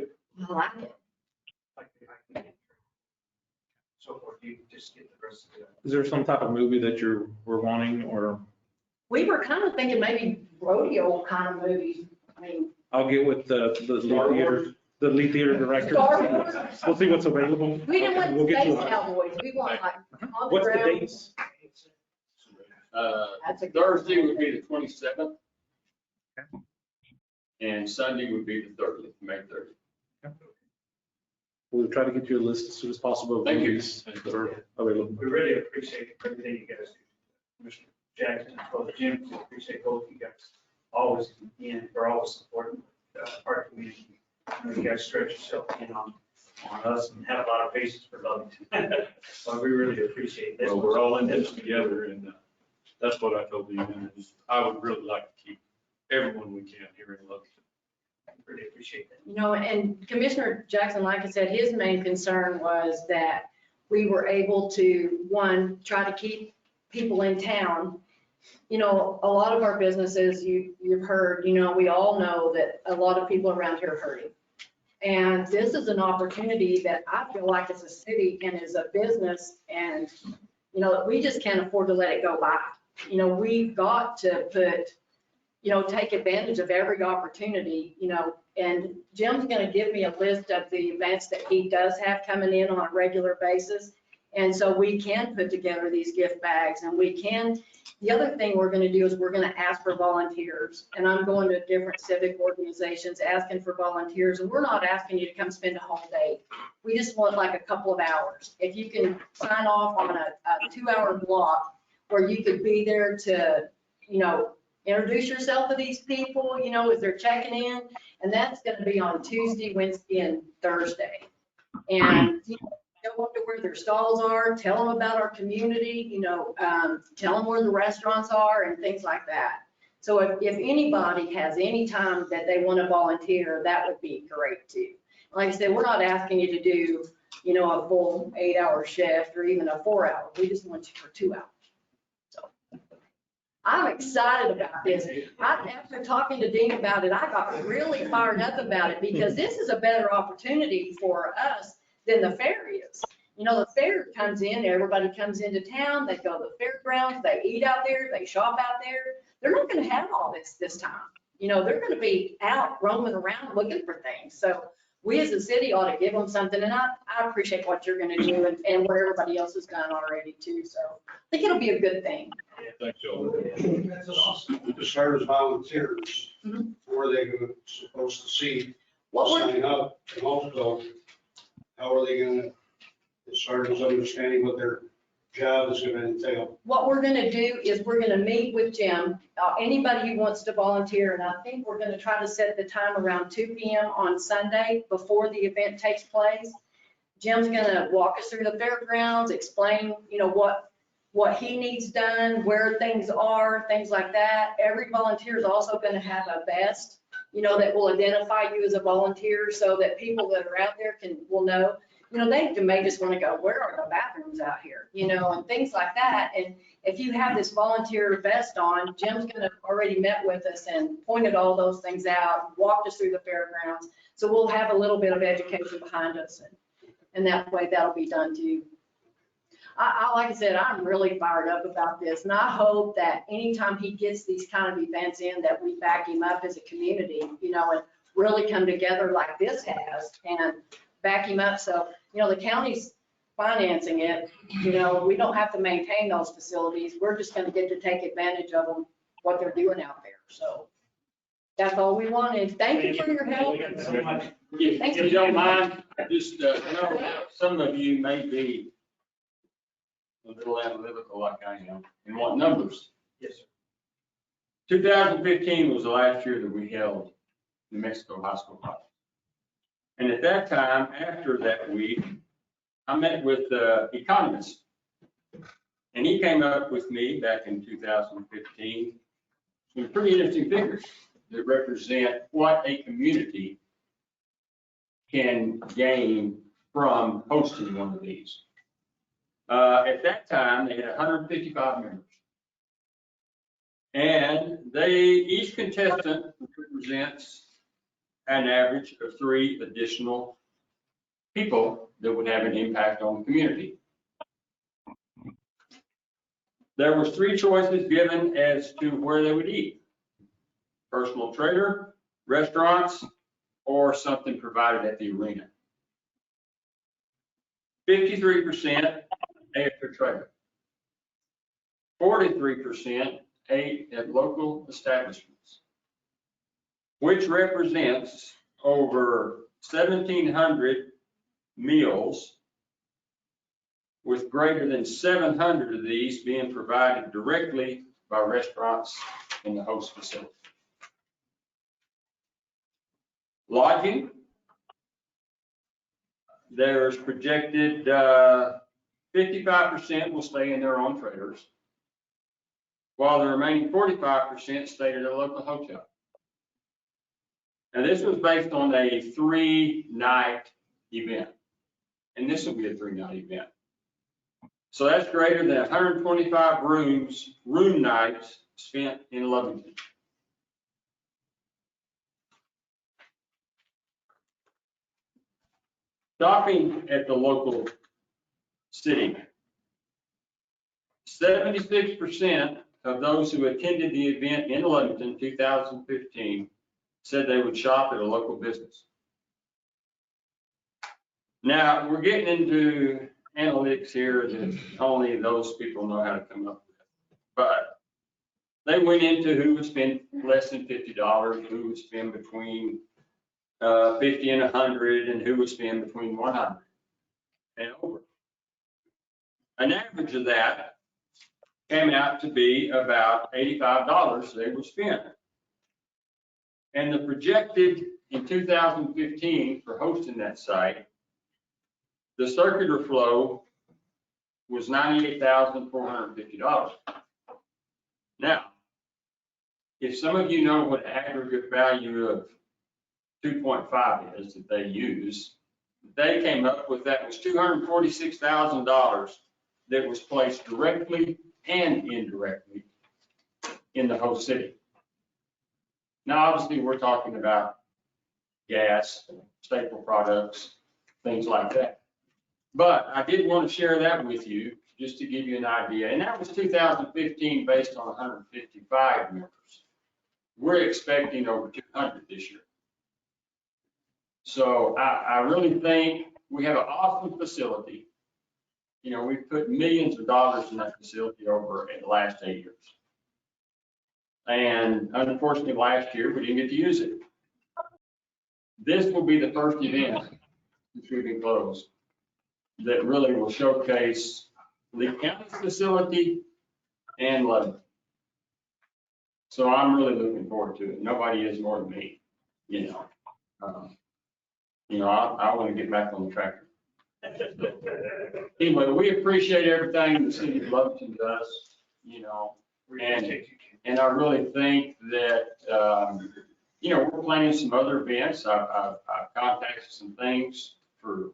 I like it. so forth, you just get the rest of it. Is there some type of movie that we're wanting, or We were kind of thinking maybe rodeo kind of movies. I mean, I'll get with the lead theater director. Star Wars. We'll see what's available. We didn't want We'll get space to it. cowboys. We want like on the What's the ground. dates? That's a good Thursday one. would be the 27th. And Sunday would be the 30th, May 30th. We'll try to get you a list as soon as possible of Thank you. movies that are available. We really appreciate everything you guys do. Commissioner Jackson, as well as Jim, we appreciate both of you guys. Always, we're always supporting our community. You guys stretch yourself in on us and have a lot of patience for Lovington. So we really appreciate this. Well, we're all in this together, and that's what I told you, and I would really like to keep everyone we can here in Lovington. Really appreciate that. You know, and Commissioner Jackson, like I said, his main concern was that we were able to, one, try to keep people in town. You know, a lot of our businesses, you've heard, you know, we all know that a lot of people around here are hurting. And this is an opportunity that I feel like as a city and as a business, and, you know, we just can't afford to let it go by. You know, we've got to put, you know, take advantage of every opportunity, you know, and Jim's going to give me a list of the events that he does have coming in on a regular basis. And so we can put together these gift bags, and we can, the other thing we're going to do is we're going to ask for volunteers. And I'm going to different civic organizations asking for volunteers, and we're not asking you to come spend a whole day. We just want like a couple of hours. If you can sign off on a 2-hour block where you could be there to, you know, introduce yourself to these people, you know, as they're checking in. And that's going to be on Tuesday, Wednesday, and Thursday. And you know, go up to where their stalls are, tell them about our community, you know, tell them where the restaurants are and things like that. So if anybody has any time that they want to volunteer, that would be great too. Like I said, we're not asking you to do, you know, a full 8-hour shift or even a 4-hour. We just want you for 2 hours. I'm excited about this. After talking to Dean about it, I got really fired up about it because this is a better opportunity for us than the fair is. You know, the fair comes in, everybody comes into town, they go to the fairgrounds, they eat out there, they shop out there. They're not gonna have all this time. You know, they're gonna be out roaming around looking for things. So we as a city ought to give them something, and I appreciate what you're gonna do and what everybody else has done already too. So I think it'll be a good thing. Thanks, Joe. As far as volunteers, Mhm. where are they supposed to see, What we're, sign up, and also, how are they gonna, as far as understanding what their job is gonna entail? what we're gonna do is we're gonna meet with Jim, anybody who wants to volunteer, and I think we're gonna try to set the time around 2 PM on Sunday before the event takes place. Jim's gonna walk us through the fairgrounds, explain, you know, what he needs done, where things are, things like that. Every volunteer is also gonna have a vest, you know, that will identify you as a volunteer so that people that are out there will know. You know, they may just want to go, where are the bathrooms out here? You know, and things like that. And if you have this volunteer vest on, Jim's gonna already met with us and pointed all those things out, walked us through the fairgrounds. So we'll have a little bit of education behind us, and that way that'll be done too. Like I said, I'm really fired up about this, and I hope that anytime he gets these kind of events in, that we back him up as a community, you know, and really come together like this has and back him up. So, you know, the county's financing it, you know, we don't have to maintain those facilities. We're just gonna get to take advantage of them, what they're doing out there. So that's all we wanted. Thank you for your help. Thank you so much. If you don't mind, just, I know some of you may be a little analytical like I am and want numbers. Yes, sir. 2015 was the last year that we held New Mexico High School Project. And at that time, after that week, I met with the economist. And he came up with me back in 2015 some pretty interesting figures that represent what a community can gain from hosting one of these. At that time, they had 155 members. And each contestant represents an average of 3 additional people that would have an impact on the community. There was 3 choices given as to where they would eat: personal trailer, restaurants, or something provided at the arena. 53% ate at their trailer. 43% ate at local establishments, which represents over 1,700 meals, with greater than 700 of these being provided directly by restaurants in the host facility. Lodging, there's projected 55% will stay in their own trailers, while the remaining 45% stayed at a local hotel. Now, this was based on a 3-night event, and this will be a 3-night event. So that's greater than 125 room nights spent in Lovington. Shopping at the local city. 76% of those who attended the event in Lovington 2015 said they would shop at a local business. Now, we're getting into analytics here that only those people know how to come up with. But they went into who would spend less than $50, who would spend between 50 and 100, and who would spend between 100 and over. An average of that came out to be about $85 they would spend. And the projected in 2015 for hosting that site, the circular flow was $98,450. Now, if some of you know what aggregate value of 2.5 is that they use, they came up with that was $246,000 that was placed directly and indirectly in the host city. Now, obviously, we're talking about gas, staple products, things like that. But I did want to share that with you, just to give you an idea. And that was 2015 based on 155 members. We're expecting over 200 this year. So I really think we have an awesome facility. You know, we've put millions of dollars in that facility over the last 8 years. And unfortunately, last year, we didn't get to use it. This will be the first event since we've been closed that really will showcase Lee County's facility and Lebanon. So I'm really looking forward to it. Nobody is more than me, you know. I want to get back on the tractor. Anyway, we appreciate everything the city of Lubbock does, you know, and I really think that, we're planning some other events. I've contacted some things for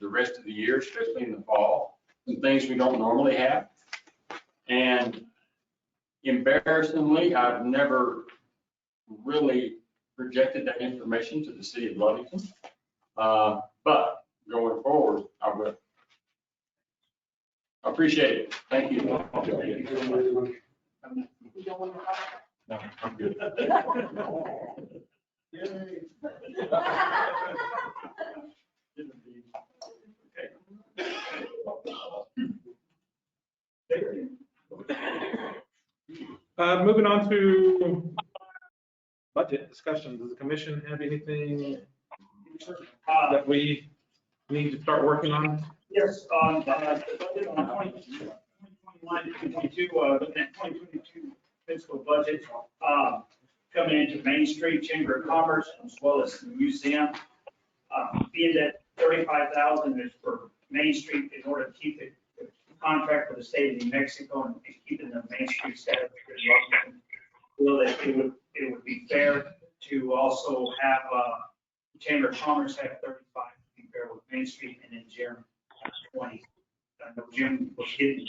the rest of the year, especially in the fall, some things we don't normally have. And embarrassingly, I've never really projected that information to the city of Lovington. But going forward, I will. I appreciate it. Thank you. Thank you very much. No, I'm good. Moving on to budget discussions. Does the commission have anything that we need to start working on? Yes, on the budget on 2021 to 2022, looking at 2022 fiscal budget, coming into Main Street Chamber of Commerce as well as the museum. Being that 35,000 is for Main Street in order to keep the contract with the state of New Mexico and keeping the Main Street status. Feel that it would be fair to also have Chamber of Commerce have 35 to be fair with Main Street, and then Jim 20. I know Jim was getting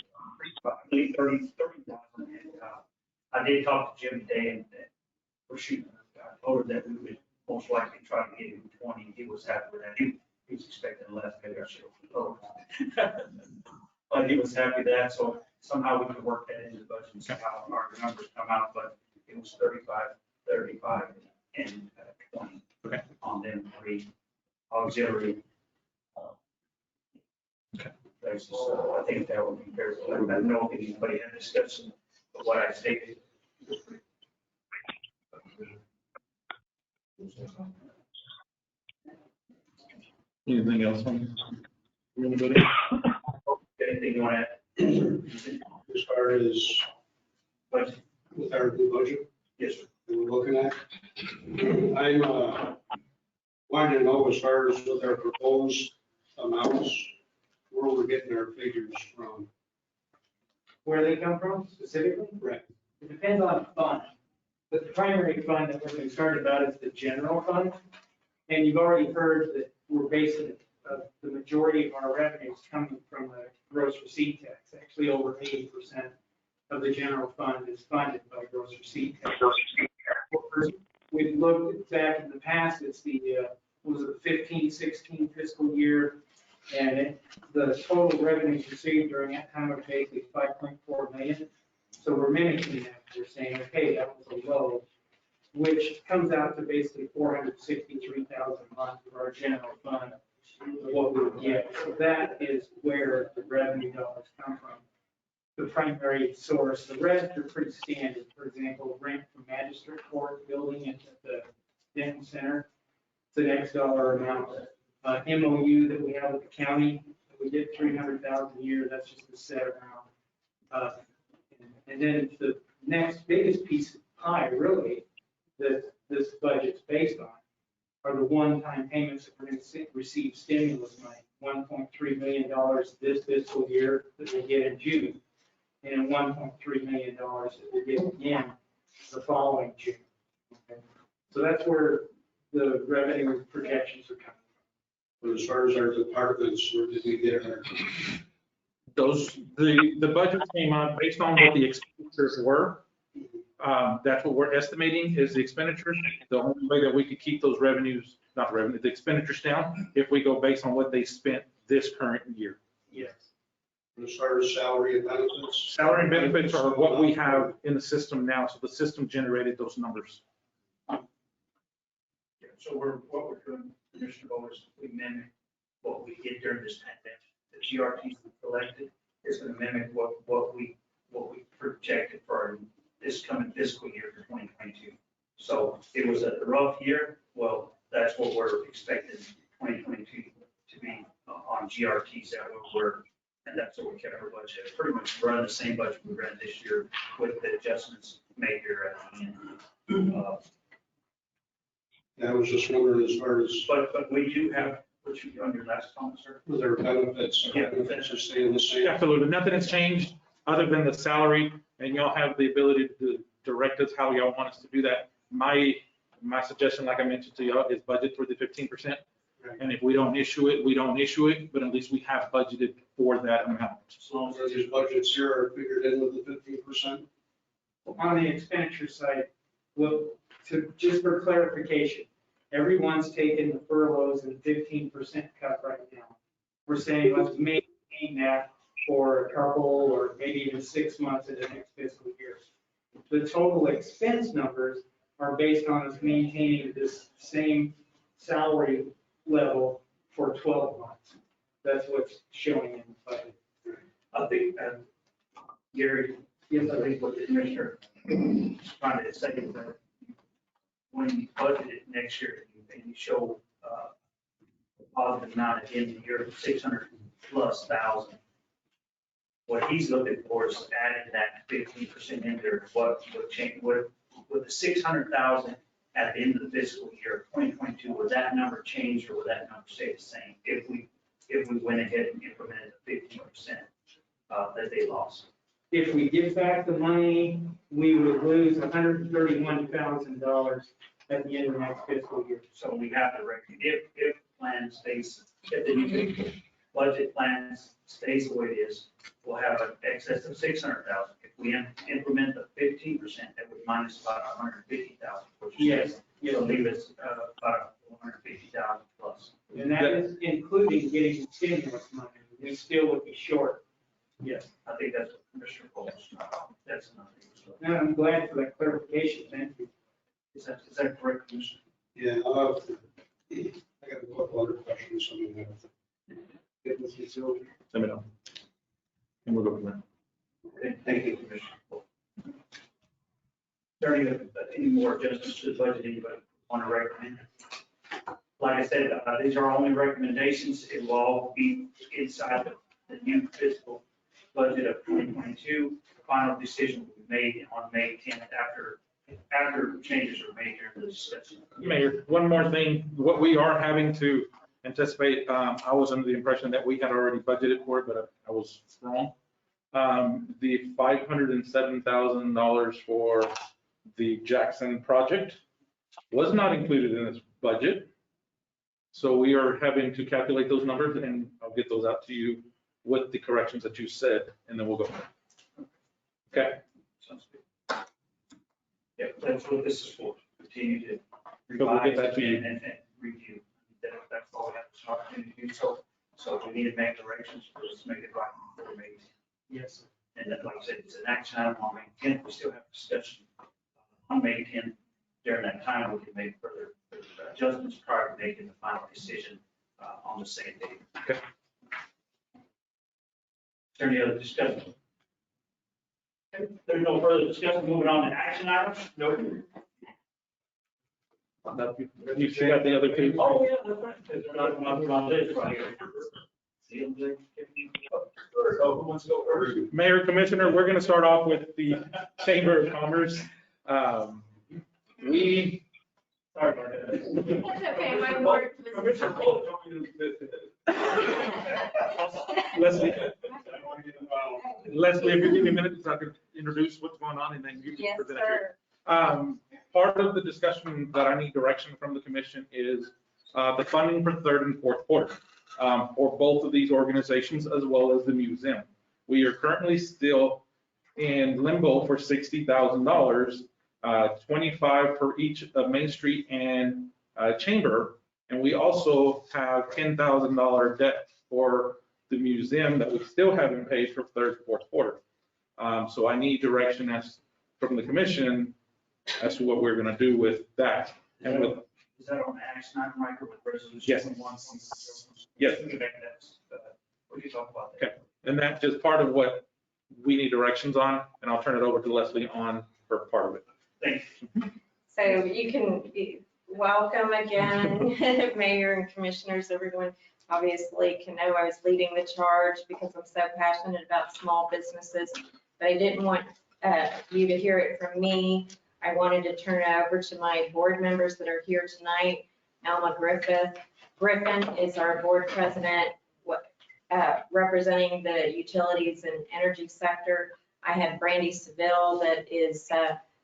30,000. And I did talk to Jim today, and we're shooting. I told her that we would most likely try to get him 20. He was happy with that. He was expecting less, maybe I should have. But he was happy with that, so somehow we can work that into the budget and see how our numbers come out. But it was 35, and 20 on them three auxiliary. Basis. So I think that would be fair. I don't know if anybody had discussion of what I stated. Anything else from anybody? Anything you want to add? As far as Budget? with our new budget Yes, sir. that we're looking at, I'm wanting to know as far as with our proposed amounts, where we're getting our figures from. Where they come from specifically? Right. It depends on the fund. But the primary fund that we're concerned about is the general fund. And you've already heard that we're basing the majority of our revenues coming from the gross receipt tax. Actually, over 80% of the general fund is funded by gross receipt tax. We've looked back in the past, it's the 15-16 fiscal year, and the total revenues received during that time are basically 5.4 million. So we're mimicking that. We're saying, okay, that was a low, which comes out to basically 463,000 a month for our general fund, what we would get. So that is where the revenue dollars come from. The primary source, the rest are pretty standard. For example, rent from magistrate court building at the Denton Center, it's an X dollar amount. MOU that we have with the county, we get 300,000 a year, that's just a set amount. And then the next biggest piece of pie, really, that this budget's based on are the one-time payments that we're going to receive stimulus money, $1.3 million this fiscal year that we get in June, and $1.3 million that we get again the following June. Okay. So that's where the revenue projections are coming from. But as far as our departments, where did we get our? The budget came out based on what the expenditures were. That's what we're estimating is the expenditures. The only way that we could keep those revenues, not revenue, the expenditures down, if we go based on what they spent this current year. Yes. As far as salary and benefits? Salary and benefits are what we have in the system now, so the system generated those numbers. Yeah, so what we're doing, Commissioner Bowles, we mimic what we did during this pandemic. The GRTs we collected is going to mimic what we projected for this coming fiscal year for 2022. So it was a rough year. Well, that's what we're expecting 2022 to be on GRTs that we're, and that's what we kept our budget. Pretty much run the same budget we ran this year with the adjustments made here at the end. I was just wondering as far as, But we do have, what you, on your last comment, sir? were there benefits? Yeah. Benefits are staying the same? Absolutely, nothing has changed other than the salary, and y'all have the ability to direct us how y'all want us to do that. My suggestion, like I mentioned to y'all, is budget for the 15%. And if we don't issue it, we don't issue it, but at least we have budgeted for that amount. As long as these budgets here are figured in with the 15%? On the expenditure side, well, just for clarification, everyone's taking the furloughs and 15% cut right now. We're saying let's maintain that for a couple or maybe even 6 months in the next fiscal year. The total expense numbers are based on us maintaining this same salary level for 12 months. That's what's showing in the budget. I think, Gary, yes, I think what the commissioner is trying to say is that when you budget it next year and you show a positive amount at the end of the year, 600,000+, what he's looking for is adding that 15% in there. What would change, with the 600,000 at the end of the fiscal year 2022, would that number change or would that number stay the same if we went ahead and implemented the 15% that they lost? If we give back the money, we would lose $131,000 at the end of next fiscal year. So we have to reckon, if the plan stays, if the new budget plan stays the way it is, we'll have an excess of 600,000. If we implement the 15%, that would minus about 150,000, which is, it'll leave us about 150,000 plus. And that is including getting stimulus money. We still would be short. Yes, I think that's what Commissioner Bowles, that's another thing. And I'm glad for that clarification. Thank you. Is that correct, Commissioner? Yeah, I got a couple other questions. I mean, get with you, Sylvia. Let me know. And we'll go from there. Okay, thank you, Commissioner. Is there any more adjustments to the budget anybody want to recommend? Like I said, these are only recommendations. It will all be inside the new fiscal budget of 2022. The final decision will be made on May 10th after changes are made during the discussion. Mayor, one more thing, what we are having to anticipate, I was under the impression that we had already budgeted for it, but I was wrong. The $507,000 for the Jackson project was not included in this budget. So we are having to calculate those numbers, and I'll get those out to you with the corrections that you said, and then we'll go. Okay. Sounds good. Yeah, that's what this is for. Continue to So we'll get revise that to you. and review. That's all we have this opportunity to do. So if we need to make directions, let's make it right before May 10th. Yes. And then, like I said, it's an action item on May 10th. We still have discussion on May 10th. During that time, we can make further adjustments prior to making the final decision on the same day. Okay. Is there any other discussion? Okay, there's no further discussion. Moving on to action items. Nope. You still got the other two? Oh, yeah, that's right. Because they're not on this right here. So who wants to go first? Mayor, Commissioner, we're going to start off with the Chamber of Commerce. Sorry about that. That's okay, my word was. Leslie, if you give me a minute, so I can introduce what's going on, and then you can Yes, present sir. it. Part of the discussion that I need direction from the commission is the funding for third and fourth quarter for both of these organizations, as well as the museum. We are currently still in limbo for $60,000, 25 for each of Main Street and Chamber. And we also have $10,000 debt for the museum that we still haven't paid for third, fourth quarter. So I need direction from the commission as to what we're gonna do with that. And with, Is that on action item, Michael, with resolution? Yes. 21? Yes. We can talk about that. Okay, and that's just part of what we need directions on, and I'll turn it over to Leslie on her part of it. Thank you. So you can, welcome again, Mayor and Commissioners, everyone obviously can know I was leading the charge because I'm so passionate about small businesses, but I didn't want you to hear it from me. I wanted to turn it over to my board members that are here tonight. Alma Griffin is our board president, representing the utilities and energy sector. I have Brandy Seville that is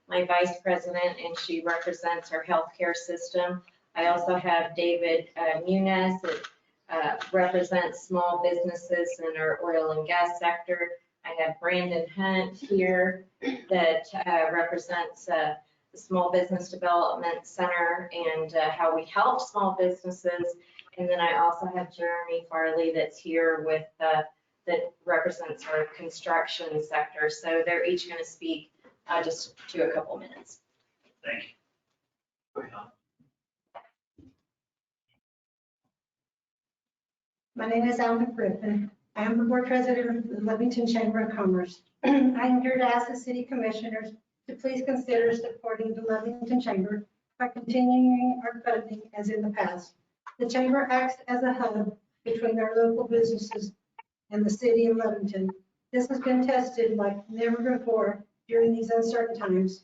my vice president, and she represents our healthcare system. I also have David Muniz that represents small businesses in our oil and gas sector. I have Brandon Hunt here that represents the Small Business Development Center and how we help small businesses. And then I also have Jeremy Farley that's here with that represents our construction sector. So they're each going to speak just to a couple minutes. Thank you. My name is Alma Griffin. I am the board president of the Lovington Chamber of Commerce. I am here to ask the city commissioners to please consider supporting the Lovington Chamber by continuing our funding as in the past. The chamber acts as a hub between our local businesses and the city of Lovington. This has been tested like never before during these uncertain times.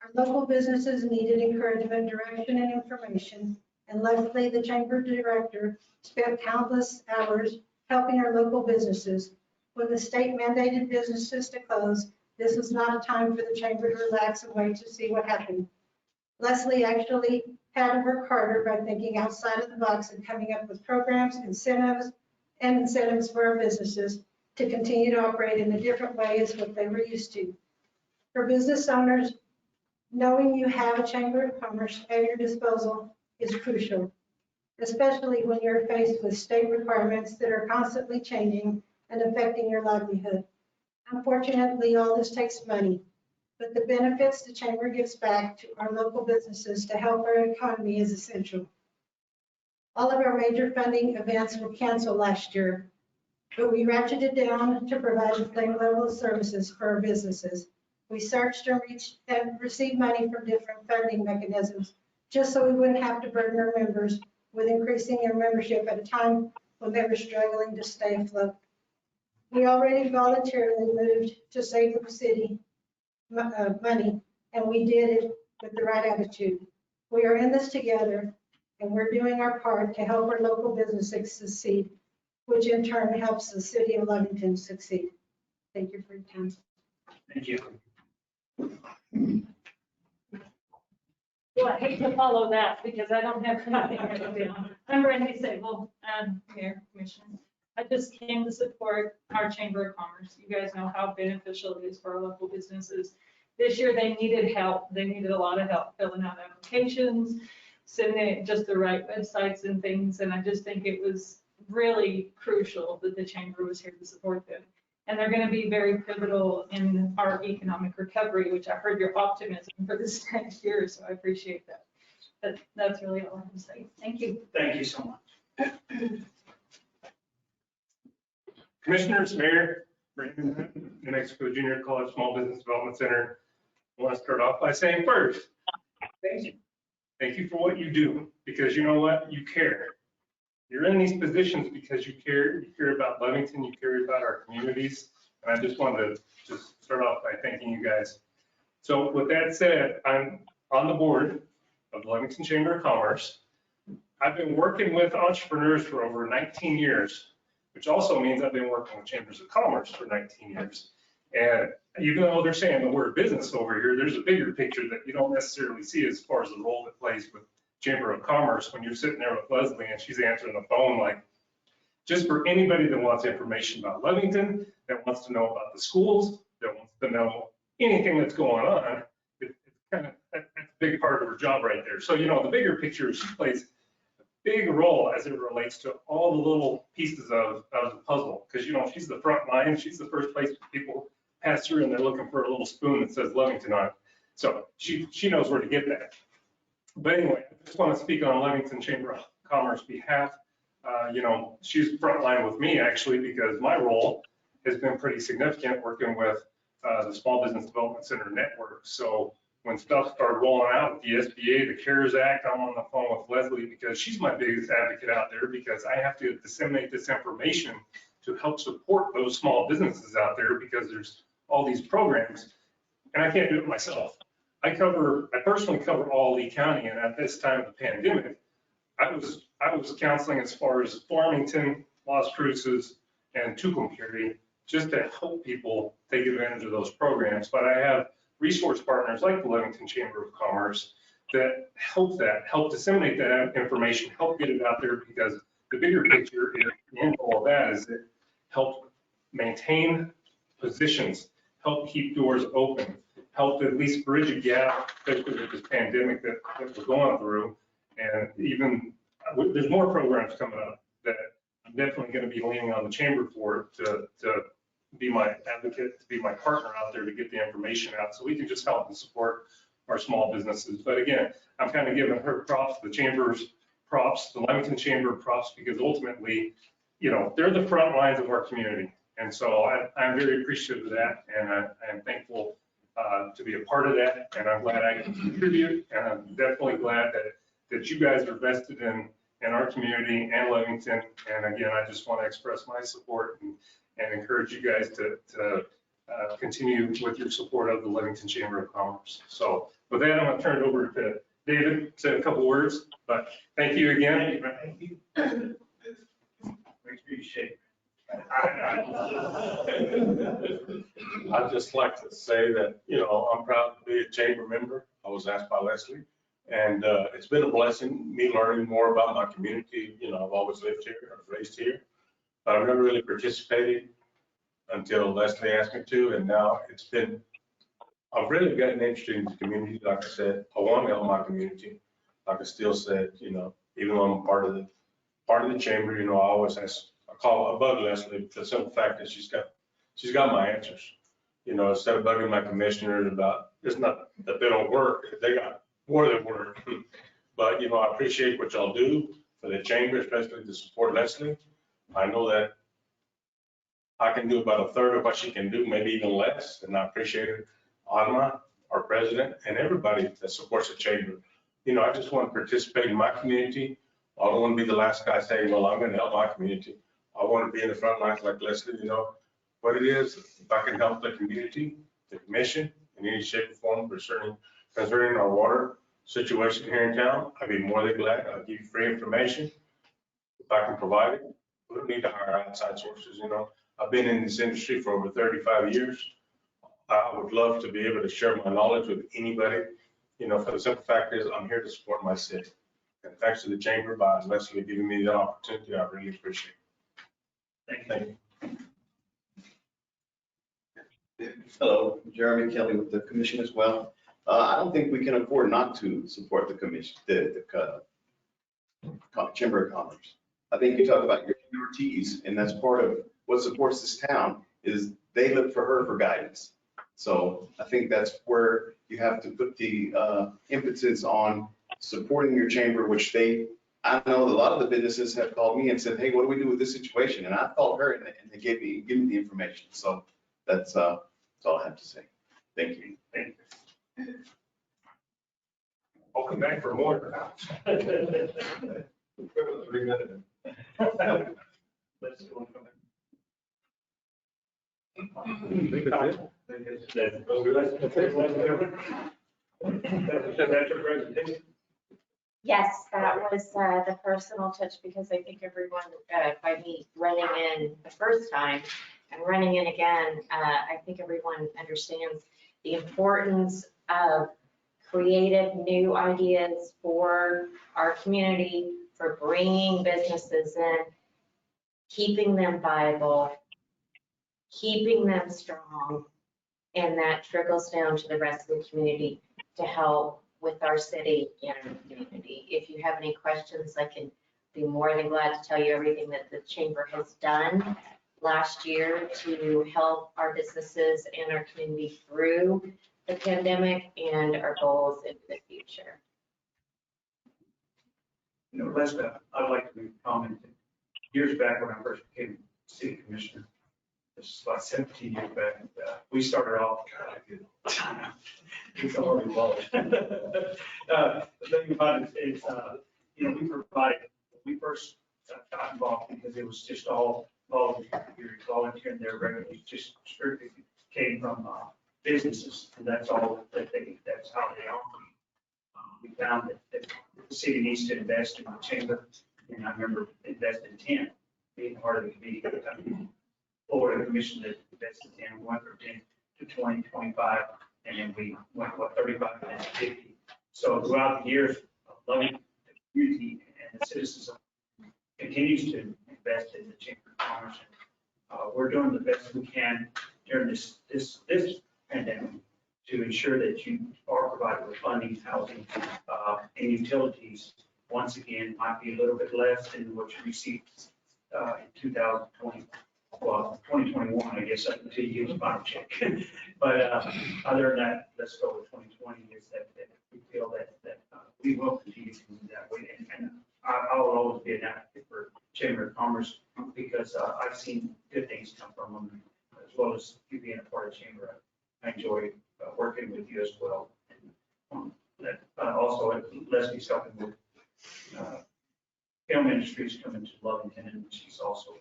Our local businesses needed encouragement, direction, and information, and Leslie, the chamber director, spent countless hours helping our local businesses. When the state mandated businesses to close, this was not a time for the chamber to relax and wait to see what happened. Leslie actually had to work harder by thinking outside of the box and coming up with programs, incentives for our businesses to continue to operate in a different way as what they were used to. For business owners, knowing you have a chamber of commerce at your disposal is crucial, especially when you're faced with state requirements that are constantly changing and affecting your livelihood. Unfortunately, all this takes money, but the benefits the chamber gives back to our local businesses to help our economy is essential. All of our major funding events were canceled last year, but we ratcheted down to provide the same level of services for our businesses. We searched and received money from different funding mechanisms, just so we wouldn't have to burden our members with increasing their membership at a time when they were struggling to stay afloat. We already voluntarily moved to save the city money, and we did it with the right attitude. We are in this together, and we're doing our part to help our local businesses succeed, which in turn helps the city of Lovington succeed. Thank you for your time. Thank you. Well, I hate to follow that because I don't have anything to do. I'm Brandy Sable, Mayor, Commissioner. I just came to support our Chamber of Commerce. You guys know how beneficial it is for our local businesses. This year they needed help. They needed a lot of help filling out applications, sending just the right websites and things. And I just think it was really crucial that the Chamber was here to support them. And they're going to be very pivotal in our economic recovery, which I heard your optimism for this next year, so I appreciate that. But that's really all I can say. Thank you. Thank you so much. Commissioners, Mayor, Brandon, New Mexico Junior College Small Business Development Center. I want to start off by saying first, thank you. Thank you for what you do, because you know what? You care. You're in these positions because you care about Lovington, you care about our communities. And I just wanted to just start off by thanking you guys. So with that said, I'm on the board of the Lovington Chamber of Commerce. I've been working with entrepreneurs for over 19 years, which also means I've been working with chambers of commerce for 19 years. And even though they're saying the word business over here, there's a bigger picture that you don't necessarily see as far as the role it plays with Chamber of Commerce when you're sitting there with Leslie and she's answering the phone. Like, just for anybody that wants information about Lovington, that wants to know about the schools, that wants to know anything that's going on, it's kind of, that's a big part of her job right there. So, you know, the bigger picture, she plays big role as it relates to all the little pieces of the puzzle. Because, you know, she's the front line, she's the first place people pass through and they're looking for a little spoon that says Lovington on it. So she knows where to get that. But anyway, I just want to speak on Lovington Chamber of Commerce behalf. You know, she's front line with me actually, because my role has been pretty significant working with the Small Business Development Center network. So when stuff started rolling out with the SBA, the CARES Act, I'm on the phone with Leslie because she's my biggest advocate out there, because I have to disseminate this information to help support those small businesses out there, because there's all these programs and I can't do it myself. I personally cover all Lee County, and at this time of the pandemic, I was counseling as far as Farmington, Las Cruces, and Tucumcari, just to help people take advantage of those programs. But I have resource partners like the Lovington Chamber of Commerce that help disseminate that information, help get it out there, because the bigger picture is, in all of that, is it help maintain positions, help keep doors open, help at least bridge a gap, especially with this pandemic that we're going through. And even, there's more programs coming up that I'm definitely going to be leaning on the chamber for to be my advocate, to be my partner out there to get the information out, so we can just help and support our small businesses. But again, I'm kind of giving her props, the chamber's props, the Lovington Chamber props, because ultimately, you know, they're the front lines of our community. And so I'm very appreciative of that, and I'm thankful to be a part of that, and I'm glad I can contribute, and I'm definitely glad that you guys are vested in our community and Lovington. And again, I just want to express my support and encourage you guys to continue with your support of the Lovington Chamber of Commerce. So with that, I'm going to turn it over to David, say a couple words, but thank you again. Thank you. Make sure you shake. I'd just like to say that, you know, I'm proud to be a chamber member. I was asked by Leslie, and it's been a blessing, me learning more about my community. You know, I've always lived here, I was raised here, but I've never really participated until Leslie asked me to, and now I've really gotten interested in the community. Like I said, I want to help my community. Like I still said, you know, even though I'm part of the chamber, you know, I always I bug Leslie for the simple fact that she's got my answers. You know, instead of bugging my commissioners about, it's not that they don't work, they got more than work. But, you know, I appreciate what y'all do for the chamber, especially to support Leslie. I know that I can do about a third of what she can do, maybe even less, and I appreciate it. Alma, our president, and everybody that supports the chamber. You know, I just want to participate in my community. I don't want to be the last guy saying, well, I'm going to help my community. I want to be in the front lines like Leslie, you know, what it is. If I can help the community, the commission, in any shape or form concerning our water situation here in town, I'd be more than glad. I'll give you free information if I can provide it. We don't need to hire outside sources, you know. I've been in this industry for over 35 years. I would love to be able to share my knowledge with anybody. You know, for the simple fact is I'm here to support my city. And thanks to the chamber by Leslie giving me the opportunity, I really appreciate it. Thank you. Hello, Jeremy Kelly with the commission as well. I don't think we can afford not to support the commission, the Chamber of Commerce. I think you talk about your Ortiz, and that's part of what supports this town, is they look for her for guidance. So I think that's where you have to put the emphasis on supporting your chamber, which I know a lot of the businesses have called me and said, hey, what do we do with this situation? And I called her and they gave me the information. So that's all I have to say. Thank you. Thank you. I'll come back for more. 3 minutes. Let's go. Yes, that was the personal touch, because I think everyone, by me running in the first time and running in again, I think everyone understands the importance of creative new ideas for our community, for bringing businesses in, keeping them viable, keeping them strong, and that trickles down to the rest of the community to help with our city and our community. If you have any questions, I can be more than glad to tell you everything that the chamber has done last year to help our businesses and our community through the pandemic and our goals into the future. You know, Lester, I'd like to comment. Years back when I first became city commissioner, this is about 17 years back, we started off, it's already involved. The thing about it is, you know, we first got involved because it was just all volunteer, and their revenue just strictly came from businesses, and that's all that's how they operate. We found that the city needs to invest in the chamber, and I remember investing 10, being part of the committee. Florida Commission that invested 10, went from 10 to 20, 25, and then we went, 35 and then 50. So throughout the years, loving the community and the citizens continues to invest in the Chamber of Commerce. We're doing the best we can during this pandemic to ensure that you are provided with funding, housing, and utilities. Once again, might be a little bit less than what you received in 2020. Well, 2021, I guess, up until you get the final check. But other than that, let's go with 2020 is that we feel that we will continue to do that way. And I will always be an advocate for Chamber of Commerce because I've seen good things come from them, as well as you being a part of Chamber. I enjoy working with you as well. And also, Leslie's helping with film industries coming to Lovington, and she's also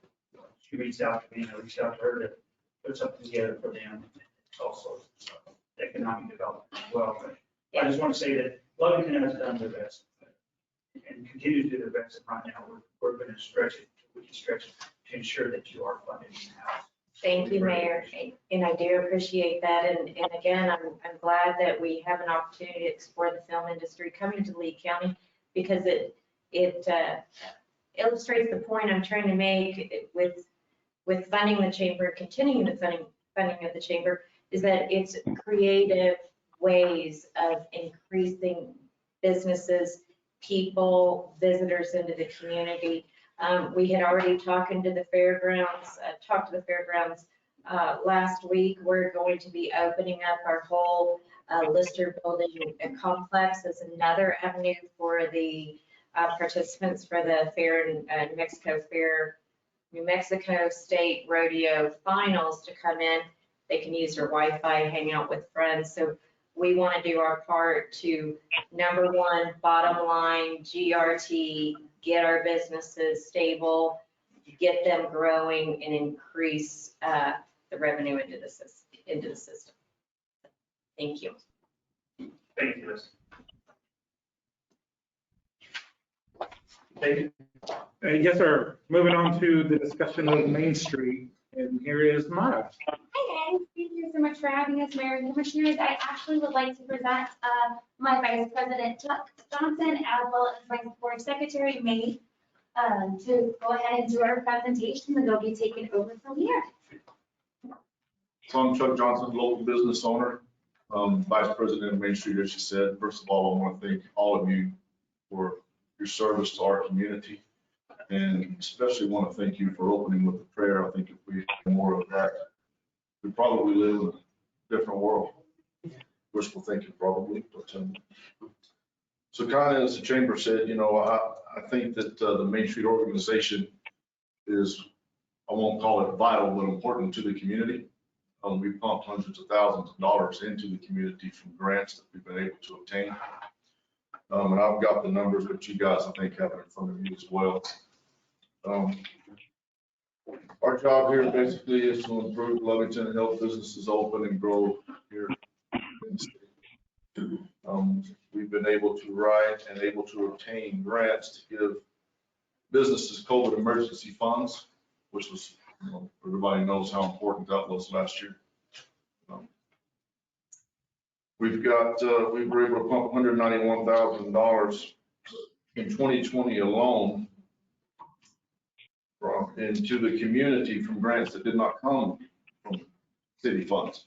she reached out to me, and I reached out to her to put something together for them. It's also economic development as well. But I just want to say that Lovington has done their best and continue to do their best. And right now, we're going to stretch it. We can stretch it to ensure that you are funded in the house. Thank you, Mayor, and I do appreciate that. And again, I'm glad that we have an opportunity to explore the film industry coming to Lee County because it illustrates the point I'm trying to make with funding the chamber, continuing the funding of the chamber, is that it's creative ways of increasing businesses, people, visitors into the community. We had already talked to the fairgrounds last week. We're going to be opening up our whole Lister building complex as another avenue for the participants for the fair in New Mexico State Rodeo Finals to come in. They can use their Wi-Fi, hang out with friends. So we want to do our part to, number one, bottom line, GRT, get our businesses stable, get them growing, and increase the revenue into the system. Thank you. Thank you, Liz. David? Yes, sir. Moving on to the discussion of Main Street, and here is Maya. Hi guys, thank you so much for having us, Mayor and Commissioners. I actually would like to present my Vice President Chuck Johnson as well as my Board Secretary May to go ahead and do our presentation, and they'll be taking over from here. So I'm Chuck Johnson, local business owner, Vice President of Main Street, as you said. First of all, I want to thank all of you for your service to our community, and especially want to thank you for opening with a prayer. I think if we had more of that, we probably live in a different world. Wishful thinking probably, but so kind of as the chamber said, you know, I think that the Main Street organization is, I won't call it vital, but important to the community. We pumped hundreds of thousands of dollars into the community from grants that we've been able to obtain. And I've got the numbers that you guys, I think, have in front of you as well. Our job here basically is to improve Lovington and help businesses open and grow here in the state. We've been able to write and able to obtain grants to give businesses COVID emergency funds, which was, you know, everybody knows how important that was last year. We were able to pump $191,000 in 2020 alone into the community from grants that did not come from city funds.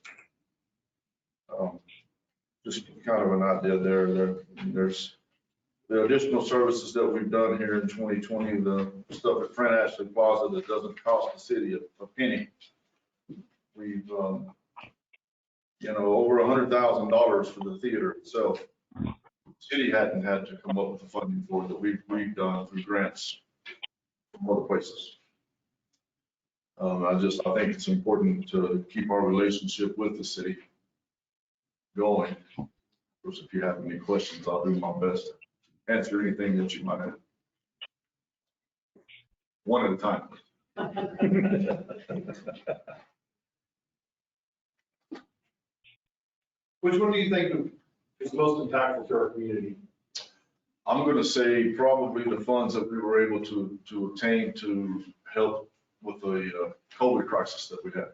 Just kind of an idea there. There's the additional services that we've done here in 2020, the stuff at Friend Ashley Plaza that doesn't cost the city a penny. We've, over $100,000 for the theater itself. City hadn't had to come up with the funding for it that we've done through grants from other places. I think it's important to keep our relationship with the city going. Of course, if you have any questions, I'll do my best to answer anything that you might have. One at a time. Which one do you think is most impactful to our community? I'm going to say probably the funds that we were able to obtain to help with the COVID crisis that we had.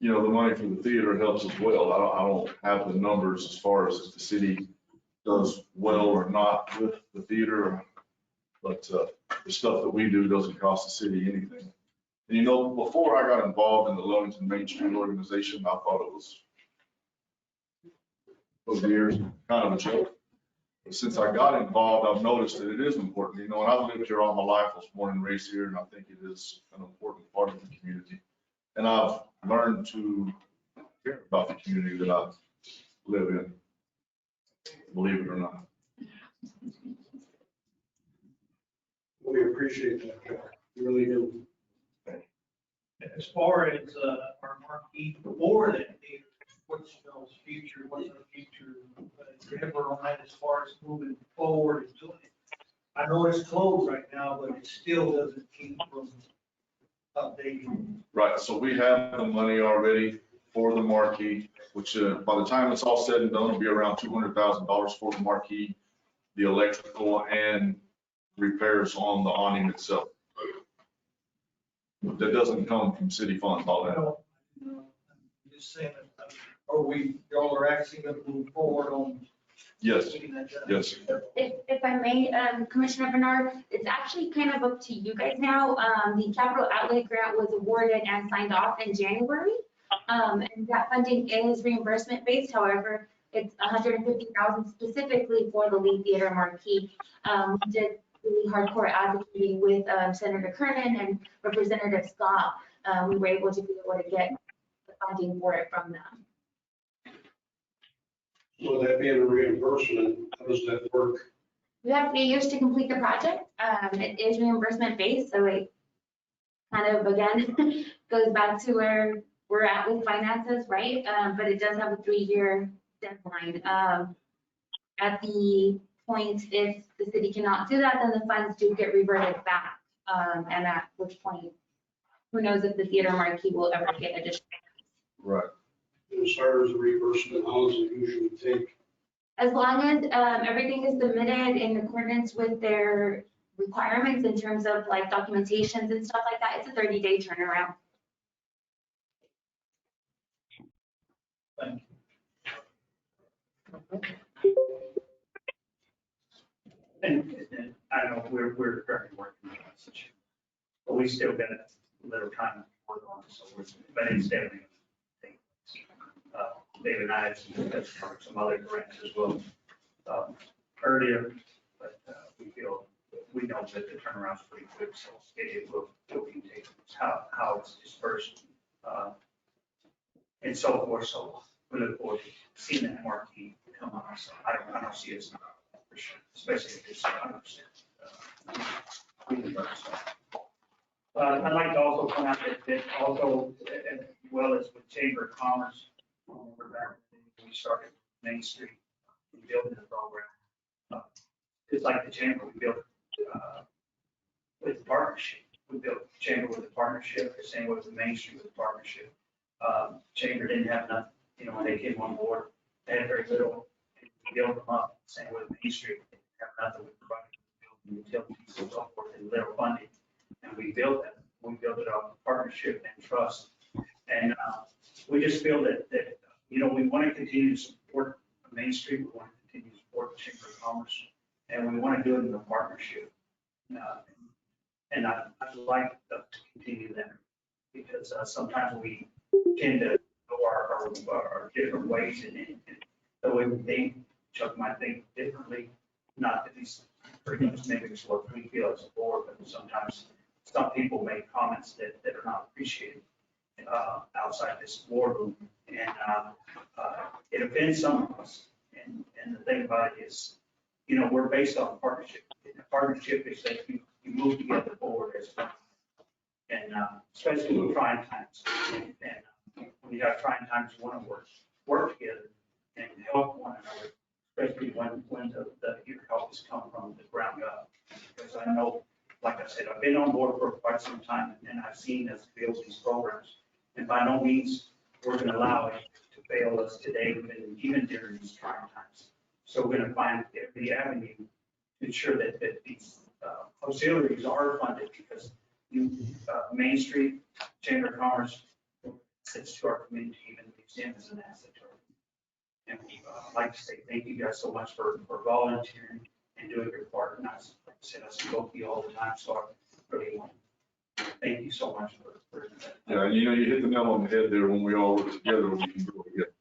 The money from the theater helps as well. I don't have the numbers as far as if the city does well or not with the theater, but the stuff that we do doesn't cost the city anything. And before I got involved in the Lovington Main Street organization, I thought it was over the years kind of a joke. But since I got involved, I've noticed that it is important. And I've lived here all my life. I was born and raised here, and I think it is an important part of the community. And I've learned to care about the community that I live in, believe it or not. We appreciate that, Chuck. We really do. As far as our marquee before that, what's y'all's future, what's our future endeavor on that as far as moving forward and doing it? I know it's closed right now, but it still doesn't keep from updating. Right, so we have the money already for the marquee, which by the time it's all said and done, it'll be around $200,000 for the marquee, the electrical, and repairs on the awning itself. That doesn't come from city funds, all that. I'm just saying, y'all are actually going to move forward on? Yes, yes. If I may, Commissioner Bernard, it's actually kind of up to you guys now. The capital outlay grant was awarded and signed off in January. And that funding is reimbursement based. However, it's $150,000 specifically for the Lee Theater marquee. We did really hardcore advocating with Senator Kernan and Representative Scott. We were able to get the funding for it from them. So that being a reimbursement, how does that work? We have 3 years to complete the project. It is reimbursement based, so it kind of, again, goes back to where we're at with finances, right? But it does have a 3-year deadline. At the point, if the city cannot do that, then the funds do get reverted back. And at which point, who knows if the theater marquee will ever get additional. Right. As far as the reimbursement, how long does it usually take? As long as everything is submitted in accordance with their requirements in terms of like documentations and stuff like that, it's a 30-day turnaround. Thank you. And I know we're currently working on this issue, but we still got a little time to work on it, so but it's definitely. David and I have some other grants as well earlier, but we know that the turnaround's pretty quick, so it will take how it's dispersed and so forth. So we look forward to seeing that marquee come on. So I don't see it as not for sure, especially if it's 100%. I'd like to also point out that also, as well as with Chamber of Commerce, we started Main Street, we built the program. It's like the Chamber, we built with partnership. We built the Chamber with a partnership, the same way with the Main Street with a partnership. Chamber didn't have nothing, when they came on board, they had very little. We built them up, same with Main Street, they didn't have nothing, we provided utilities and so forth, and little funding. And we built it. We built it off of partnership and trust. And we just feel that we want to continue to support Main Street. We want to continue to support the Chamber of Commerce, and we want to do it in a partnership. And I'd like to continue that because sometimes we tend to go our different ways and the way we think. Chuck might think differently, not that he's pretty much maybe it's what we feel as a board, but sometimes some people make comments that are not appreciated outside this boardroom, and it offends some of us. And the thing about it is, we're based on partnership. And the partnership is that you move together forward as a, and especially with trying times. And when you have trying times, you want to work together and help one another, especially when your help has come from the ground up. Because I know, like I said, I've been on board for quite some time, and I've seen us build these programs. And by no means we're going to allow it to fail us today, even during these trying times. So we're going to find every avenue to ensure that these auxiliaries are funded, because Main Street Chamber of Commerce sits to our community, even the museum is an asset to our community. And I'd like to say thank you guys so much for volunteering and doing your part. And like I said, I spoke to you all the time, so I really want to thank you so much for that. Yeah, you hit the nail on the head there. When we all work together, we can grow together.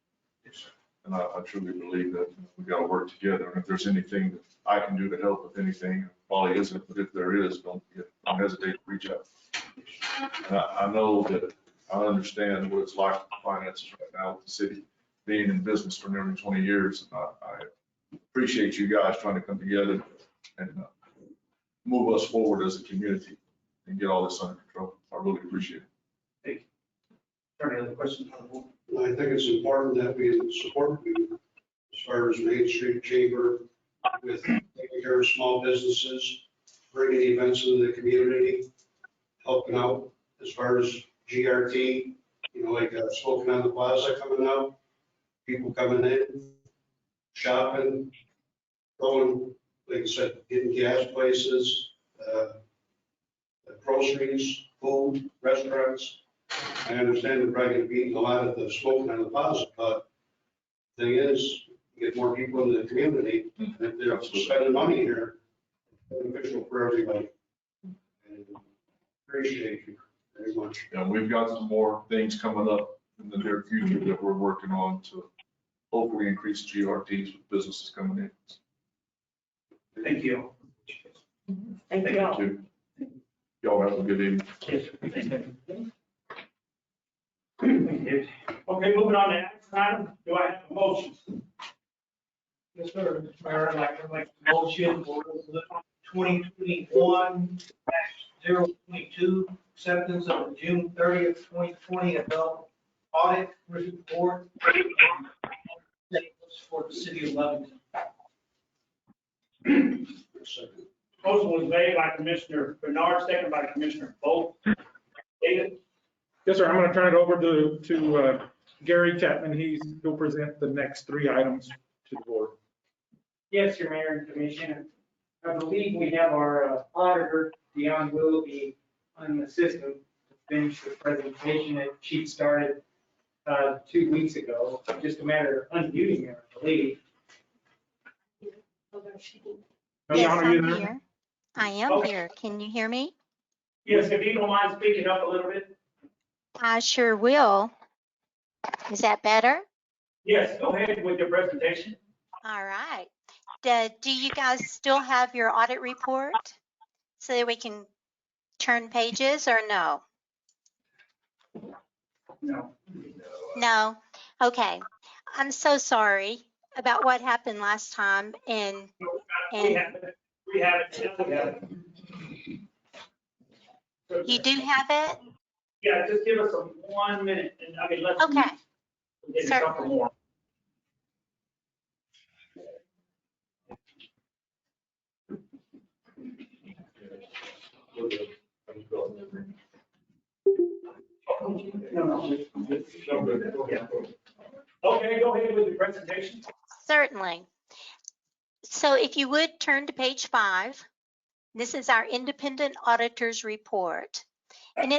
And I truly believe that we got to work together. And if there's anything that I can do to help, if anything, probably isn't, but if there is, don't hesitate to reach out. And I know that I understand what it's like with finances right now with the city being in business for nearly 20 years. And I appreciate you guys trying to come together and move us forward as a community and get all this under control. I really appreciate it. Thank you. Any other questions on the board? I think it's important that we support you as far as Main Street Chamber with taking care of small businesses, bringing events into the community, helping out as far as GRT, like Smoking on the Plaza coming out, people coming in, shopping, going, like I said, getting gas places, groceries, food, restaurants. I understand we're probably going to be eating a lot of the Smoking on the Plaza, but the thing is, get more people in the community, and if they're spending money here, it's beneficial for everybody. And appreciate you very much. Yeah, we've got some more things coming up in the near future that we're working on to hopefully increase GRTs with businesses coming in. Thank you. Thank you all. Y'all have a good evening. Okay, moving on to action item, do I have a motion? Yes, sir. Mr. Mayor, I'd like to make a motion for 2021-022, acceptance of the June 30th, 2020 adult audit report for the city of Lovington. Motion was made by Commissioner Bernard, seconded by Commissioner Bolt. David? Yes, sir. I'm going to turn it over to Gary Chapman. He'll present the next three items to the board. Yes, your mayor and commissioner. I believe we have our auditor, Deon Willoughby, on the system to finish the presentation that she started 2 weeks ago. Just a matter of unmuting her, I believe. Yes, Deon, are you I'm there? here. I am Okay. here. Can you hear me? Yes, if you don't mind speaking up a little bit. I sure will. Is that better? Yes, go ahead with your presentation. All right. Do you guys still have your audit report so that we can turn pages or no? No. No? Okay. I'm so sorry about what happened last time and We have it. We have it. you do have it? Yeah, just give us 1 minute, and I mean, let's. Okay. Get a couple more. Okay, go ahead with your presentation. Certainly. So if you would turn to page 5, this is our independent auditor's report. And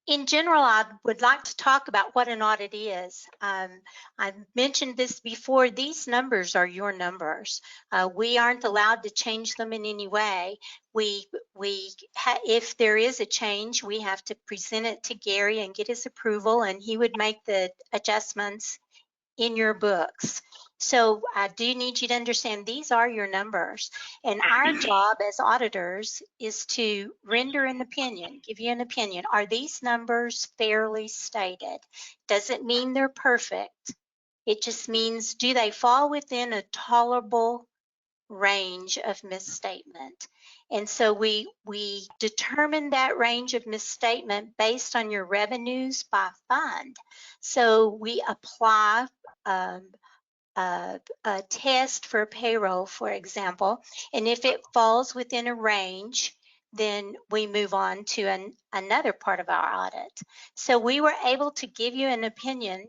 In general, I would like to talk about what an audit is. I've mentioned this before. These numbers are your numbers. We aren't allowed to change them in any way. If there is a change, we have to present it to Gary and get his approval, and he would make the adjustments in your books. So I do need you to understand these are your numbers. And our job as auditors is to render an opinion, give you an opinion. Are these numbers fairly stated? Doesn't mean they're perfect. It just means, do they fall within a tolerable range of misstatement? And so we determine that range of misstatement based on your revenues by fund. So we apply a test for payroll, for example, and if it falls within a range, then we move on to another part of our audit. So we were able to give you an opinion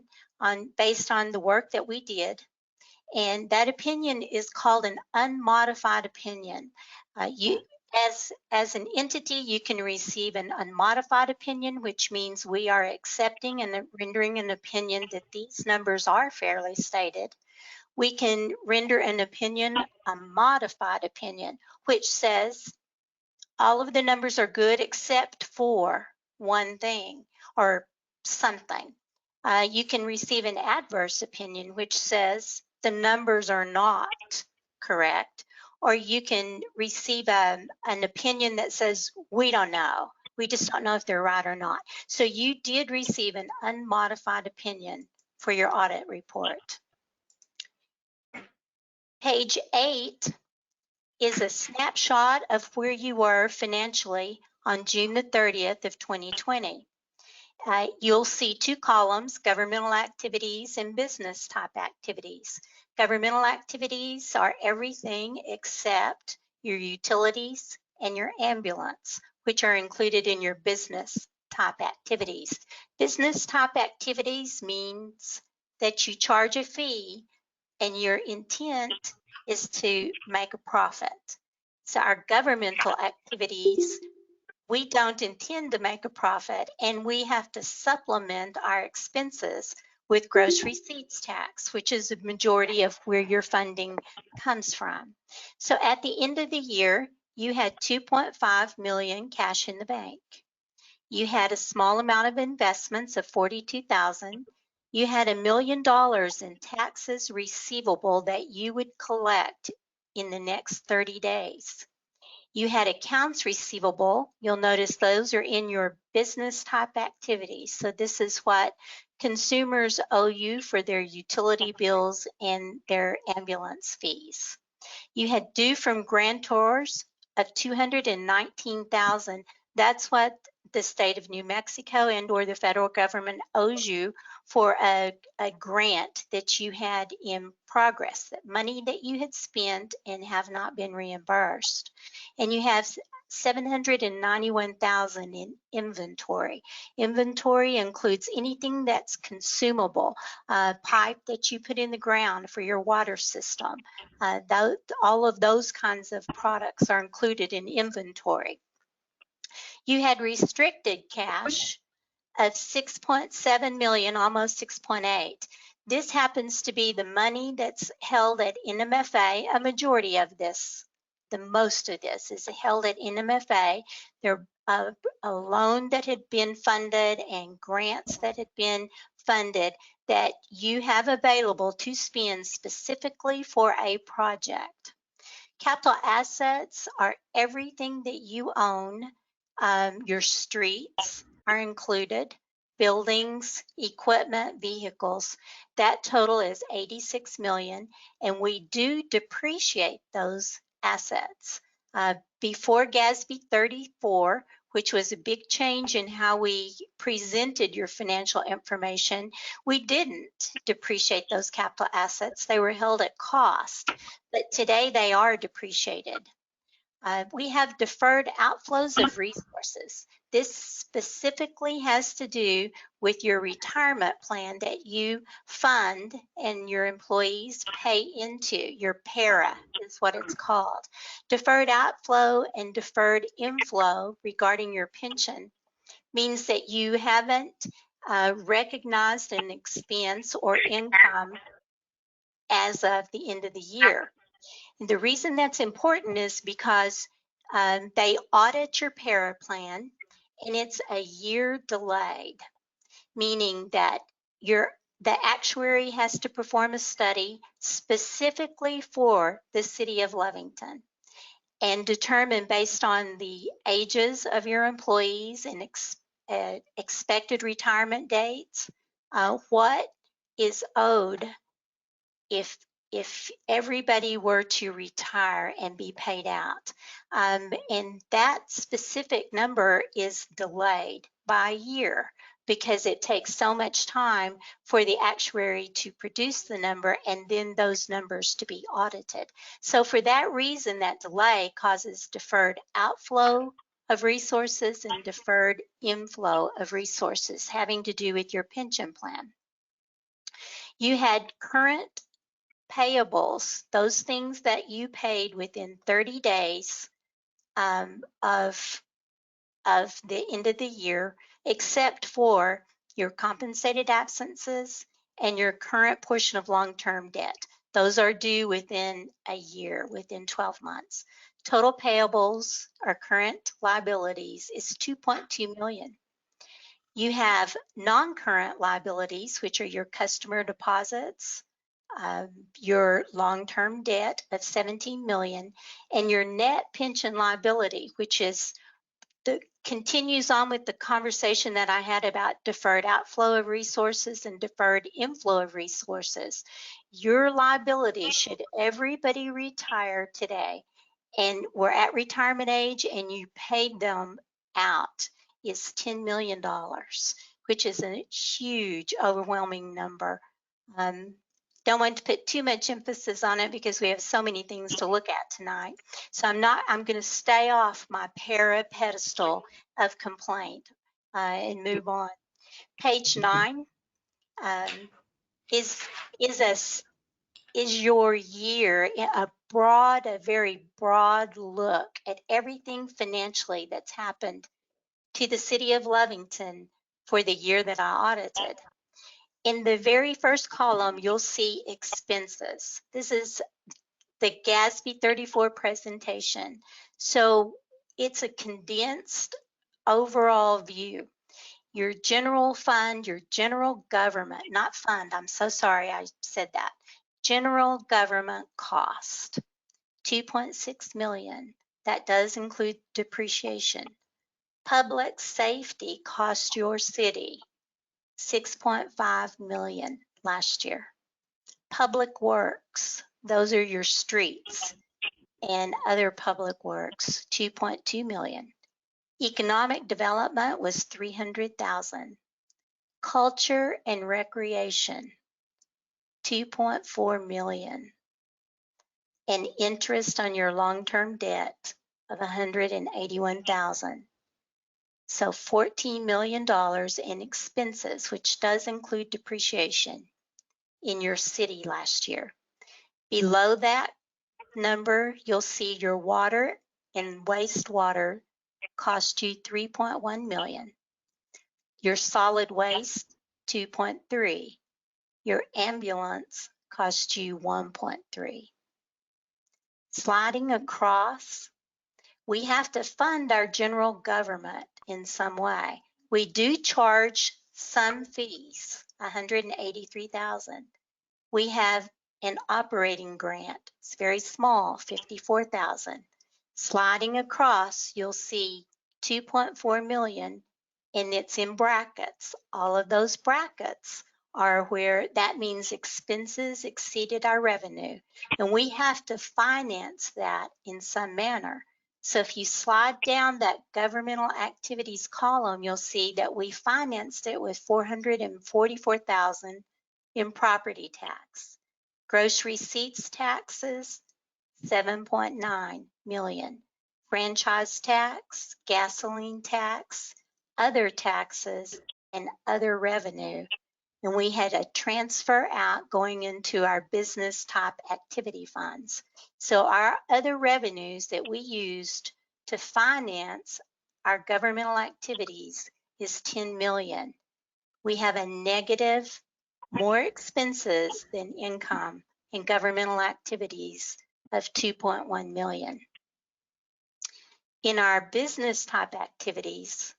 based on the work that we did, and that opinion is called an unmodified opinion. As an entity, you can receive an unmodified opinion, which means we are accepting and rendering an opinion that these numbers are fairly stated. We can render an opinion, a modified opinion, which says all of the numbers are good except for one thing or something. You can receive an adverse opinion, which says the numbers are not correct. Or you can receive an opinion that says, we don't know. We just don't know if they're right or not. So you did receive an unmodified opinion for your audit report. Page 8 is a snapshot of where you were financially on June the 30th of 2020. You'll see two columns, governmental activities and business type activities. Governmental activities are everything except your utilities and your ambulance, which are included in your business type activities. Business type activities means that you charge a fee and your intent is to make a profit. So our governmental activities, we don't intend to make a profit, and we have to supplement our expenses with gross receipts tax, which is a majority of where your funding comes from. So at the end of the year, you had 2.5 million cash in the bank. You had a small amount of investments of 42,000. You had $1 million in taxes receivable that you would collect in the next 30 days. You had accounts receivable. You'll notice those are in your business type activities. So this is what consumers owe you for their utility bills and their ambulance fees. You had due from grantors of 219,000. That's what the state of New Mexico and or the federal government owes you for a grant that you had in progress, that money that you had spent and have not been reimbursed. And you have 791,000 in inventory. Inventory includes anything that's consumable, pipe that you put in the ground for your water system. All of those kinds of products are included in inventory. You had restricted cash of 6.7 million, almost 6.8. This happens to be the money that's held at NMFA. A majority of this, the most of this is held at NMFA. There a loan that had been funded and grants that had been funded that you have available to spend specifically for a project. Capital assets are everything that you own. Your streets are included, buildings, equipment, vehicles. That total is 86 million, and we do depreciate those assets. Before GASB 34, which was a big change in how we presented your financial information, we didn't depreciate those capital assets. They were held at cost, but today they are depreciated. We have deferred outflows of resources. This specifically has to do with your retirement plan that you fund and your employees pay into. Your PARA is what it's called. Deferred outflow and deferred inflow regarding your pension. means that you haven't recognized an expense or income as of the end of the year. And the reason that's important is because they audit your para plan and it's a year delayed, meaning that the actuary has to perform a study specifically for the city of Lovington and determine based on the ages of your employees and expected retirement dates, what is owed if everybody were to retire and be paid out. And that specific number is delayed by a year because it takes so much time for the actuary to produce the number and then those numbers to be audited. So for that reason, that delay causes deferred outflow of resources and deferred inflow of resources having to do with your pension plan. You had current payables, those things that you paid within 30 days of the end of the year, except for your compensated absences and your current portion of long-term debt. Those are due within a year, within 12 months. Total payables or current liabilities is 2.2 million. You have non-current liabilities, which are your customer deposits, your long-term debt of 17 million, and your net pension liability, which is continues on with the conversation that I had about deferred outflow of resources and deferred inflow of resources. Your liability, should everybody retire today and we're at retirement age and you paid them out, is $10 million, which is a huge, overwhelming number. Don't want to put too much emphasis on it because we have so many things to look at tonight. So I'm going to stay off my para pedestal of complaint and move on. Page 9 is your year, a very broad look at everything financially that's happened to the city of Lovington for the year that I audited. In the very first column, you'll see expenses. This is the GASB 34 presentation. So it's a condensed overall view. Your general fund, your general government, not fund, I'm so sorry I said that. General government cost, 2.6 million. That does include depreciation. Public safety cost your city 6.5 million last year. Public works, those are your streets and other public works, 2.2 million. Economic development was 300,000. Culture and recreation, 2.4 million. And interest on your long-term debt of 181,000. So $14 million in expenses, which does include depreciation in your city last year. Below that number, you'll see your water and wastewater cost you 3.1 million. Your solid waste, 2.3. Your ambulance cost you 1.3. Sliding across, we have to fund our general government in some way. We do charge some fees, 183,000. We have an operating grant. It's very small, 54,000. Sliding across, you'll see 2.4 million, and it's in brackets. All of those brackets are where that means expenses exceeded our revenue, and we have to finance that in some manner. So if you slide down that governmental activities column, you'll see that we financed it with 444,000 in property tax. Gross receipts taxes, 7.9 million. Franchise tax, gasoline tax, other taxes, and other revenue. And we had a transfer out going into our business type activity funds. So our other revenues that we used to finance our governmental activities is 10 million. We have a negative, more expenses than income in governmental activities of 2.1 million. In our business type activities,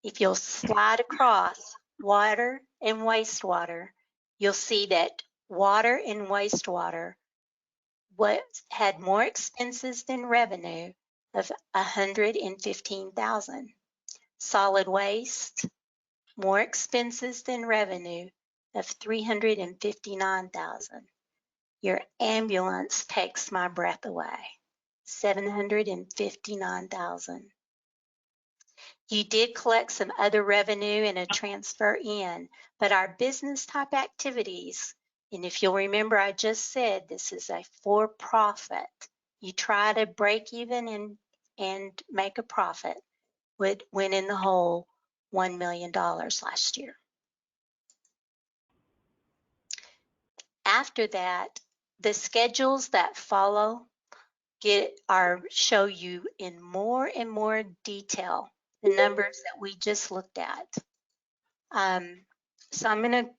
if you'll slide across water and wastewater, you'll see that water and wastewater had more expenses than revenue of 115,000. Solid waste, more expenses than revenue of 359,000. Your ambulance takes my breath away, 759,000. You did collect some other revenue and a transfer in, but our business type activities, and if you'll remember, I just said this is a for-profit. You try to break even and make a profit, went in the hole $1 million last year. After that, the schedules that follow show you in more and more detail the numbers that we just looked at. So I'm going to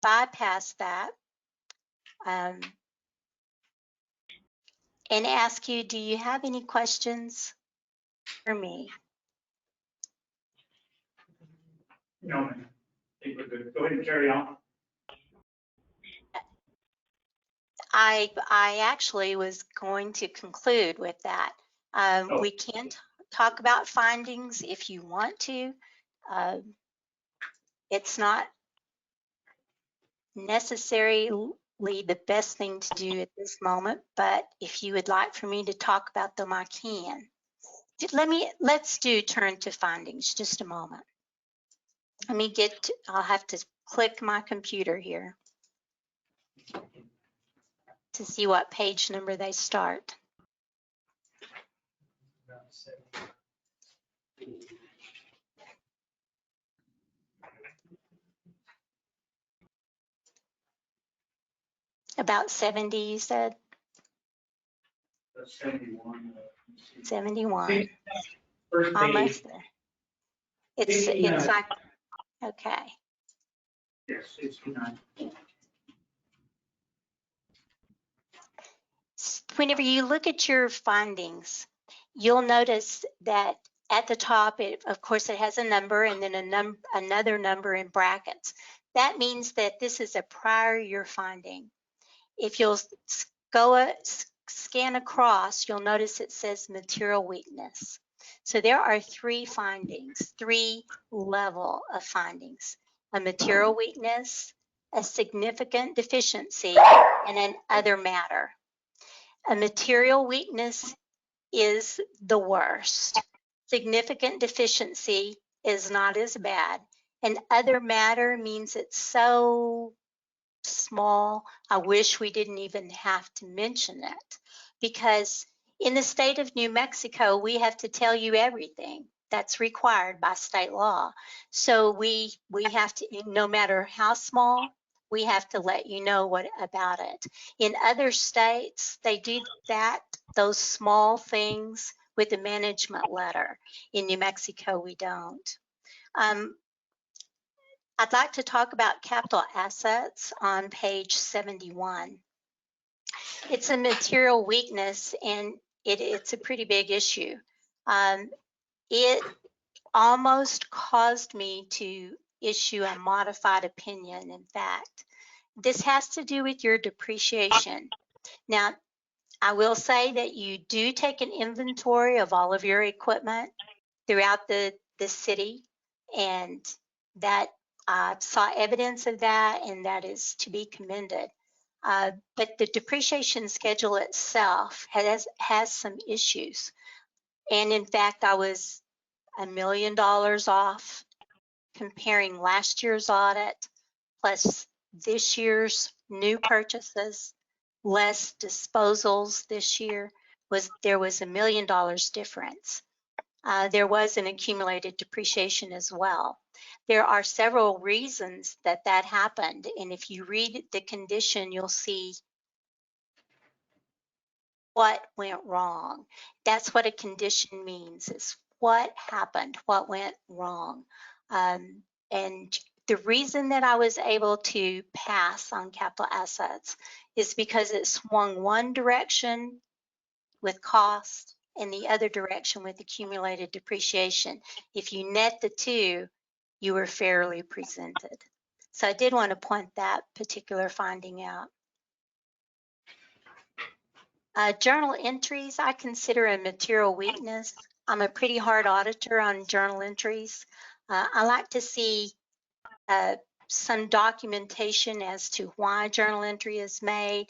bypass that and ask you, do you have any questions for me? No, ma'am. I think we're good. Go ahead and carry on. I actually was going to conclude with that. We can talk about findings if you want to. It's not necessarily the best thing to do at this moment, but if you would like for me to talk about them, I can. Let's turn to findings just a moment. Let me I'll have to click my computer here to see what page number they start. About 70, you said? 71. 71. First Almost page. there. It's like, okay. Yes, 69. Whenever you look at your findings, you'll notice that at the top, of course, it has a number and then another number in brackets. That means that this is a prior year finding. If you'll scan across, you'll notice it says material weakness. So there are 3 findings, 3 level of findings: a material weakness, a significant deficiency, and an other matter. A material weakness is the worst. Significant deficiency is not as bad. And other matter means it's so small, I wish we didn't even have to mention it, because in the state of New Mexico, we have to tell you everything that's required by state law. So we have to, no matter how small, we have to let you know about it. In other states, they do those small things with a management letter. In New Mexico, we don't. I'd like to talk about capital assets on page 71. It's a material weakness, and it's a pretty big issue. It almost caused me to issue a modified opinion. In fact, this has to do with your depreciation. Now, I will say that you do take an inventory of all of your equipment throughout the city, and that I saw evidence of that, and that is to be commended. But the depreciation schedule itself has some issues. And in fact, I was $1 million off comparing last year's audit plus this year's new purchases, less disposals this year. There was $1 million difference. There was an accumulated depreciation as well. There are several reasons that happened, and if you read the condition, you'll see what went wrong. That's what a condition means, is what happened, what went wrong. And the reason that I was able to pass on capital assets is because it swung one direction with cost and the other direction with accumulated depreciation. If you net the two, you were fairly presented. So I did want to point that particular finding out. Journal entries, I consider a material weakness. I'm a pretty hard auditor on journal entries. I like to see some documentation as to why journal entry is made,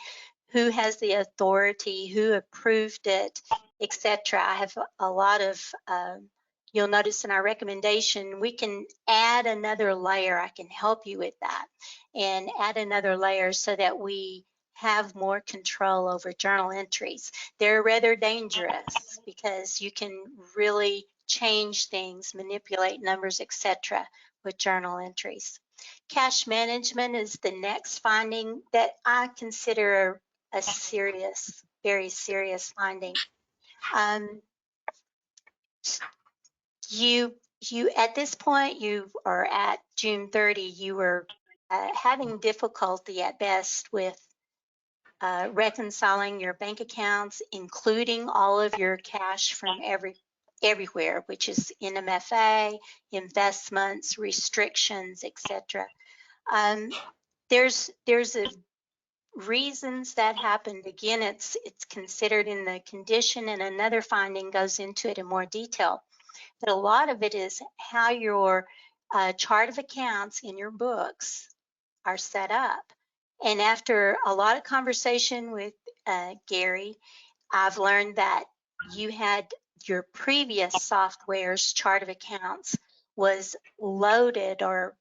who has the authority, who approved it, etc. I have a lot of, you'll notice in our recommendation, we can add another layer. I can help you with that and add another layer so that we have more control over journal entries. They're rather dangerous because you can really change things, manipulate numbers, etc. with journal entries. Cash management is the next finding that I consider a serious, very serious finding. You at this point, you are at June 30, you were having difficulty at best with reconciling your bank accounts, including all of your cash from everywhere, which is NMFA, investments, restrictions, etc. There's a reasons that happened. Again, it's considered in the condition, and another finding goes into it in more detail. But a lot of it is how your chart of accounts in your books are set up. And after a lot of conversation with Gary, I've learned that you had your previous software's chart of accounts was loaded or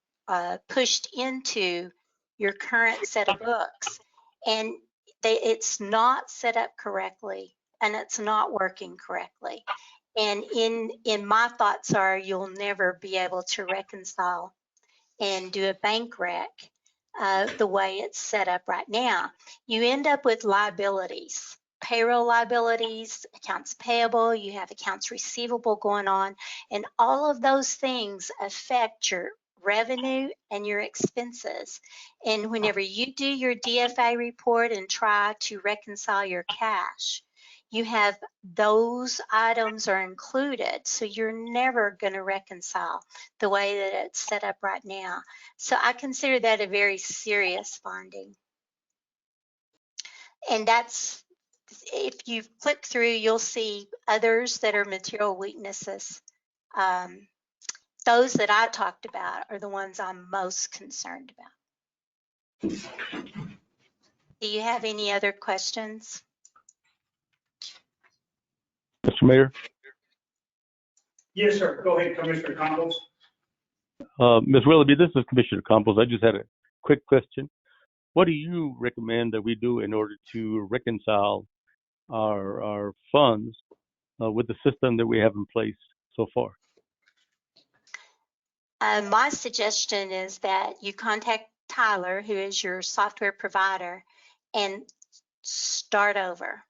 pushed into your current set of books, and it's not set up correctly and it's not working correctly. And in my thoughts are you'll never be able to reconcile and do a bank rec the way it's set up right now. You end up with liabilities, payroll liabilities, accounts payable, you have accounts receivable going on, and all of those things affect your revenue and your expenses. And whenever you do your DFA report and try to reconcile your cash, you have those items are included, so you're never going to reconcile the way that it's set up right now. So I consider that a very serious finding. And that's, if you click through, you'll see others that are material weaknesses. Those that I talked about are the ones I'm most concerned about. Do you have any other questions? Mr. Mayor? Yes, sir. Go ahead, Commissioner Campos. Ms. Willoughby, this is Commissioner Campos. I just had a quick question. What do you recommend that we do in order to reconcile our funds with the system that we have in place so far? My suggestion is that you contact Tyler, who is your software provider, and start over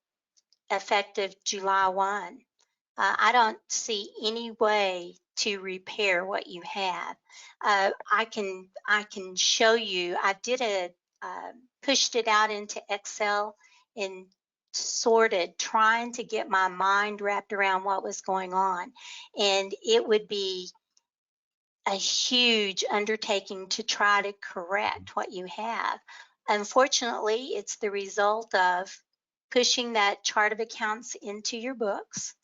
effective July 1. I don't see any way to repair what you have. I can show you. I did pushed it out into Excel and sorted, trying to get my mind wrapped around what was going on, and it would be a huge undertaking to try to correct what you have. Unfortunately, it's the result of pushing that chart of accounts into your books,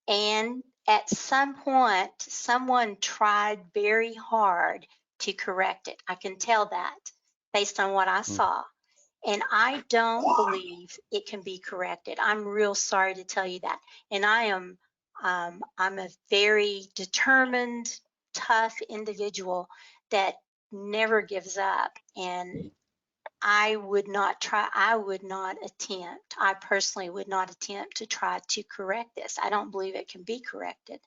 and at some point, someone tried very hard to correct it. I can tell that based on what I saw. And I don't believe it can be corrected. I'm real sorry to tell you that. And I'm a very determined, tough individual that never gives up. And I would not attempt, I personally would not attempt to try to correct this. I don't believe it can be corrected.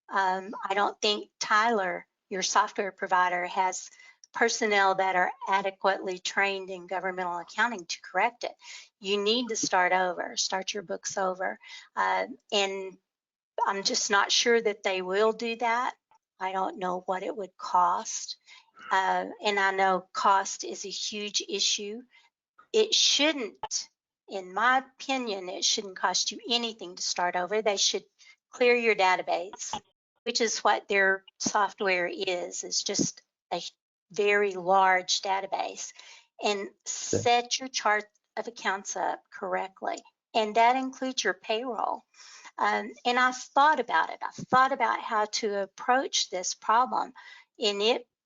I don't think Tyler, your software provider, has personnel that are adequately trained in governmental accounting to correct it. You need to start over, start your books over. And I'm just not sure that they will do that. I don't know what it would cost. And I know cost is a huge issue. It shouldn't, in my opinion, it shouldn't cost you anything to start over. They should clear your database, which is what their software is. It's just a very large database, and set your chart of accounts up correctly. And that includes your payroll. And I've thought about it. I've thought about how to approach this problem.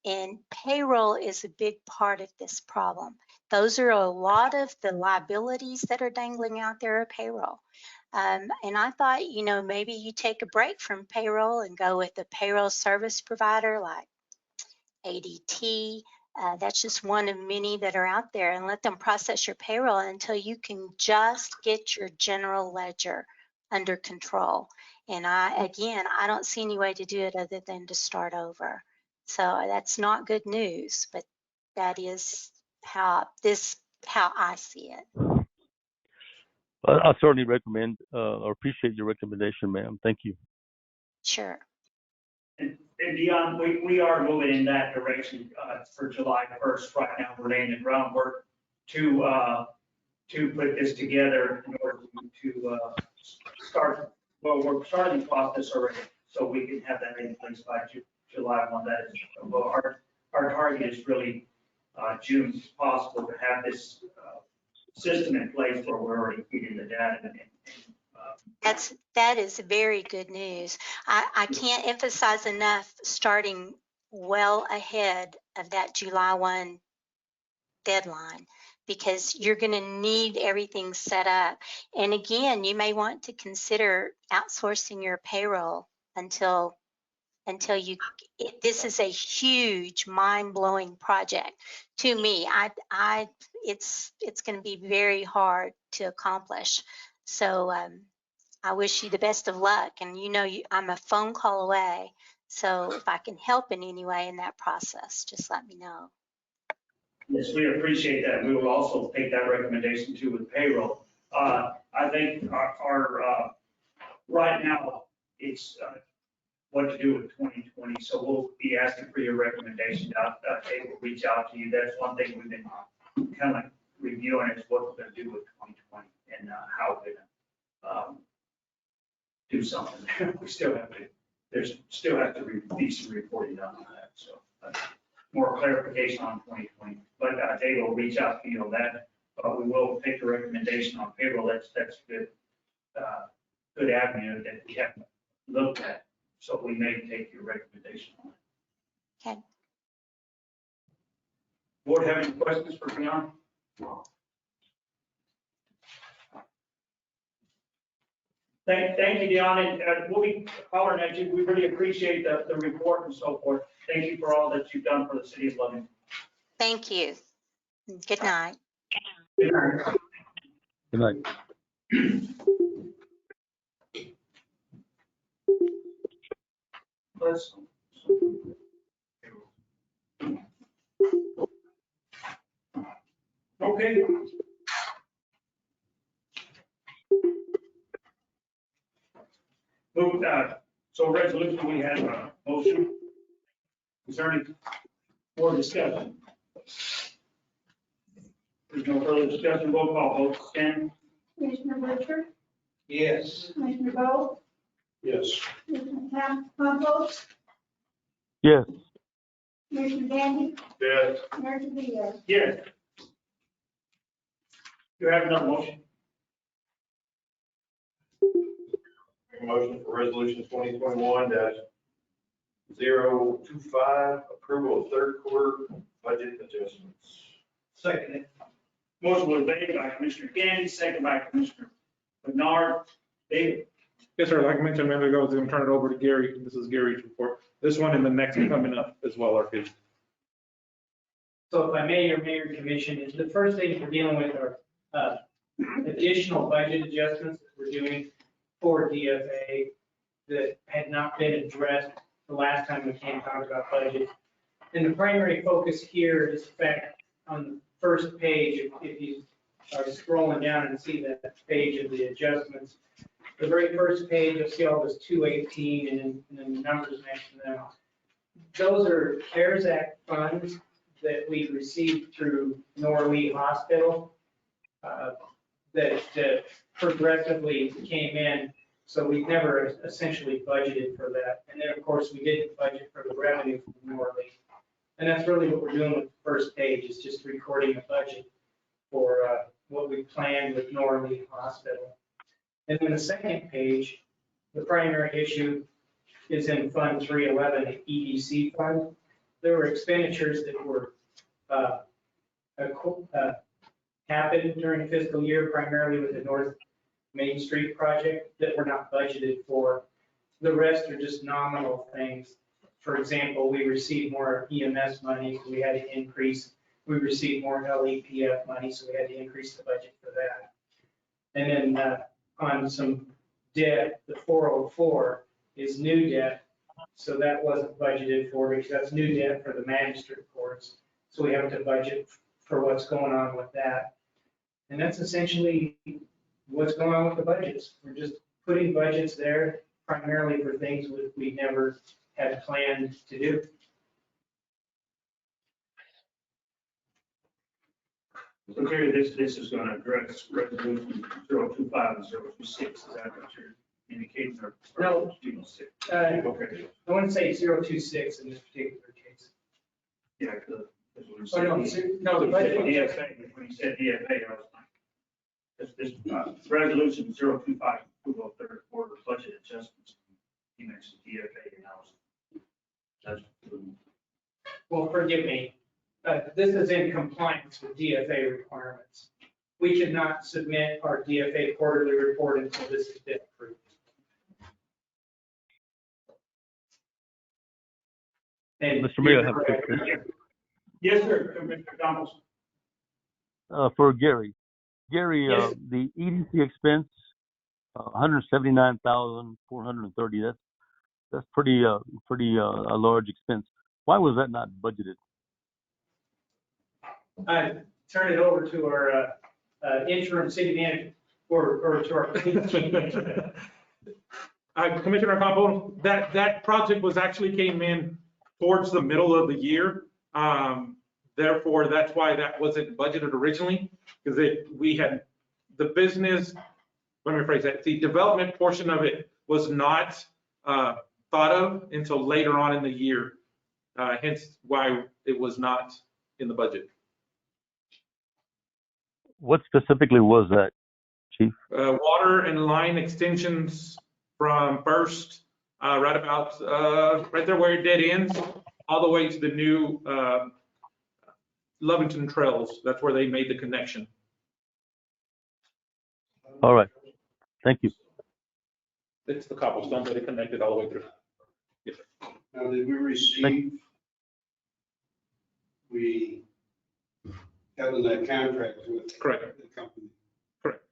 And payroll is a big part of this problem. Those are a lot of the liabilities that are dangling out there are payroll. And I thought, maybe you take a break from payroll and go with a payroll service provider like ADT. That's just one of many that are out there, and let them process your payroll until you can just get your general ledger under control. And I don't see any way to do it other than to start over. So that's not good news, but that is how I see it. I certainly recommend or appreciate your recommendation, ma'am. Thank you. Sure. And Dion, we are moving in that direction for July 1st. Right now, we're laying the groundwork to put this together in order to start. Well, we're starting the process already, so we can have that in place by July 1. That is, well, our target is really June if possible to have this system in place where we're already feeding the data. That is very good news. I can't emphasize enough starting well ahead of that July 1 deadline, because you're going to need everything set up. And again, you may want to consider outsourcing your payroll until this is a huge, mind-blowing project to me. It's going to be very hard to accomplish. So I wish you the best of luck. And I'm a phone call away. So if I can help in any way in that process, just let me know. Yes, we appreciate that. We will also take that recommendation too with payroll. I think our right now it's what to do with 2020. So we'll be asking for your recommendation. They will reach out to you. That's one thing we've been kind of reviewing is what we're going to do with 2020 and how we're going to do something. We still have to. There's still have to be some reporting done on that. So more clarification on 2020. But they will reach out to you on that. But we will take the recommendation on payroll. That's good. Good avenue that we haven't looked at. So we may take your recommendation on it. Okay. Board have any questions for Dion? Thank you, Dion, and we'll be hollering at you. We really appreciate the report and so forth. Thank you for all that you've done for the city of Loving. Thank you. Good night. Good night. Good night. Okay. So resolution, we have a motion. Is there any more discussion? There's no further discussion. Roll call vote. Stan? Commissioner Butcher, Yes. Commissioner Bowe, Yes. Commissioner Campos, Yes. Commissioner Gandy, Yes. Mayor Trujillo. Yes. You have another motion? Make a motion for resolution 2021-025, approval of third quarter budget adjustments. Second. Motion was made by Commissioner Gandy, second by Commissioner Bernard. David? Yes, sir. Like I mentioned a minute ago, I was going to turn it over to Gary. This is Gary's report. This one and the next one coming up as well are his. So if I may, your mayor and commission, is the first thing we're dealing with are additional budget adjustments that we're doing for DFA that had not been addressed the last time we came and talked about budget. And the primary focus here is the fact on the first page, if you are scrolling down and see that page of the adjustments, the very first page, you'll see all this 218 and then the numbers next to them. Those are CARES Act funds that we received through Norley Hospital that progressively came in. So we've never essentially budgeted for that. And then, of course, we didn't budget for the revenue from Norley. And that's really what we're doing with the first page, is just recording a budget for what we planned with Norley Hospital. And then the second page, the primary issue is in Fund 311, the EDC fund. There were expenditures that were happened during the fiscal year, primarily with the North Main Street project, that were not budgeted for. The rest are just nominal things. For example, we received more EMS money, so we had to increase. We received more LEPF money, so we had to increase the budget for that. And then on some debt, the 404 is new debt, so that wasn't budgeted for because that's new debt for the magistrate courts. So we have to budget for what's going on with that. And that's essentially what's going on with the budgets. We're just putting budgets there primarily for things we never had planned to do. So Gary, this is going to address resolution 025 and 026, is that what you're indicating? Or No. 026? Okay. I want to say 026 in this particular case. Yeah, because Oh, no, no, the when budget. when you said DFA, I was like, this resolution 025, approval of third quarter budget adjustments. You mentioned DFA, and I was. Well, forgive me. This is in compliance with DFA requirements. We should not submit our DFA quarterly report until this has been approved. And Mr. Mayor, I have a quick question. Yes, sir, Commissioner Donaldson. For Gary. Gary, Yes. the EDC expense, 179,430. That's pretty a large expense. Why was that not budgeted? I turn it over to our interim city manager or to our. Commissioner Ocampo, that project was actually came in towards the middle of the year. Therefore, that's why that wasn't budgeted originally, because we had the business, let me rephrase that, the development portion of it was not thought of until later on in the year, hence why it was not in the budget. What specifically was that, Chief? Water and line extensions from First, right about, right there where it dead ends, all the way to the new Lovington Trails. That's where they made the connection. All right. Thank you. It's the cobblestone, but it connected all the way through. Yes, sir. Now, did we receive, we got in that contract with Correct. the company? Correct.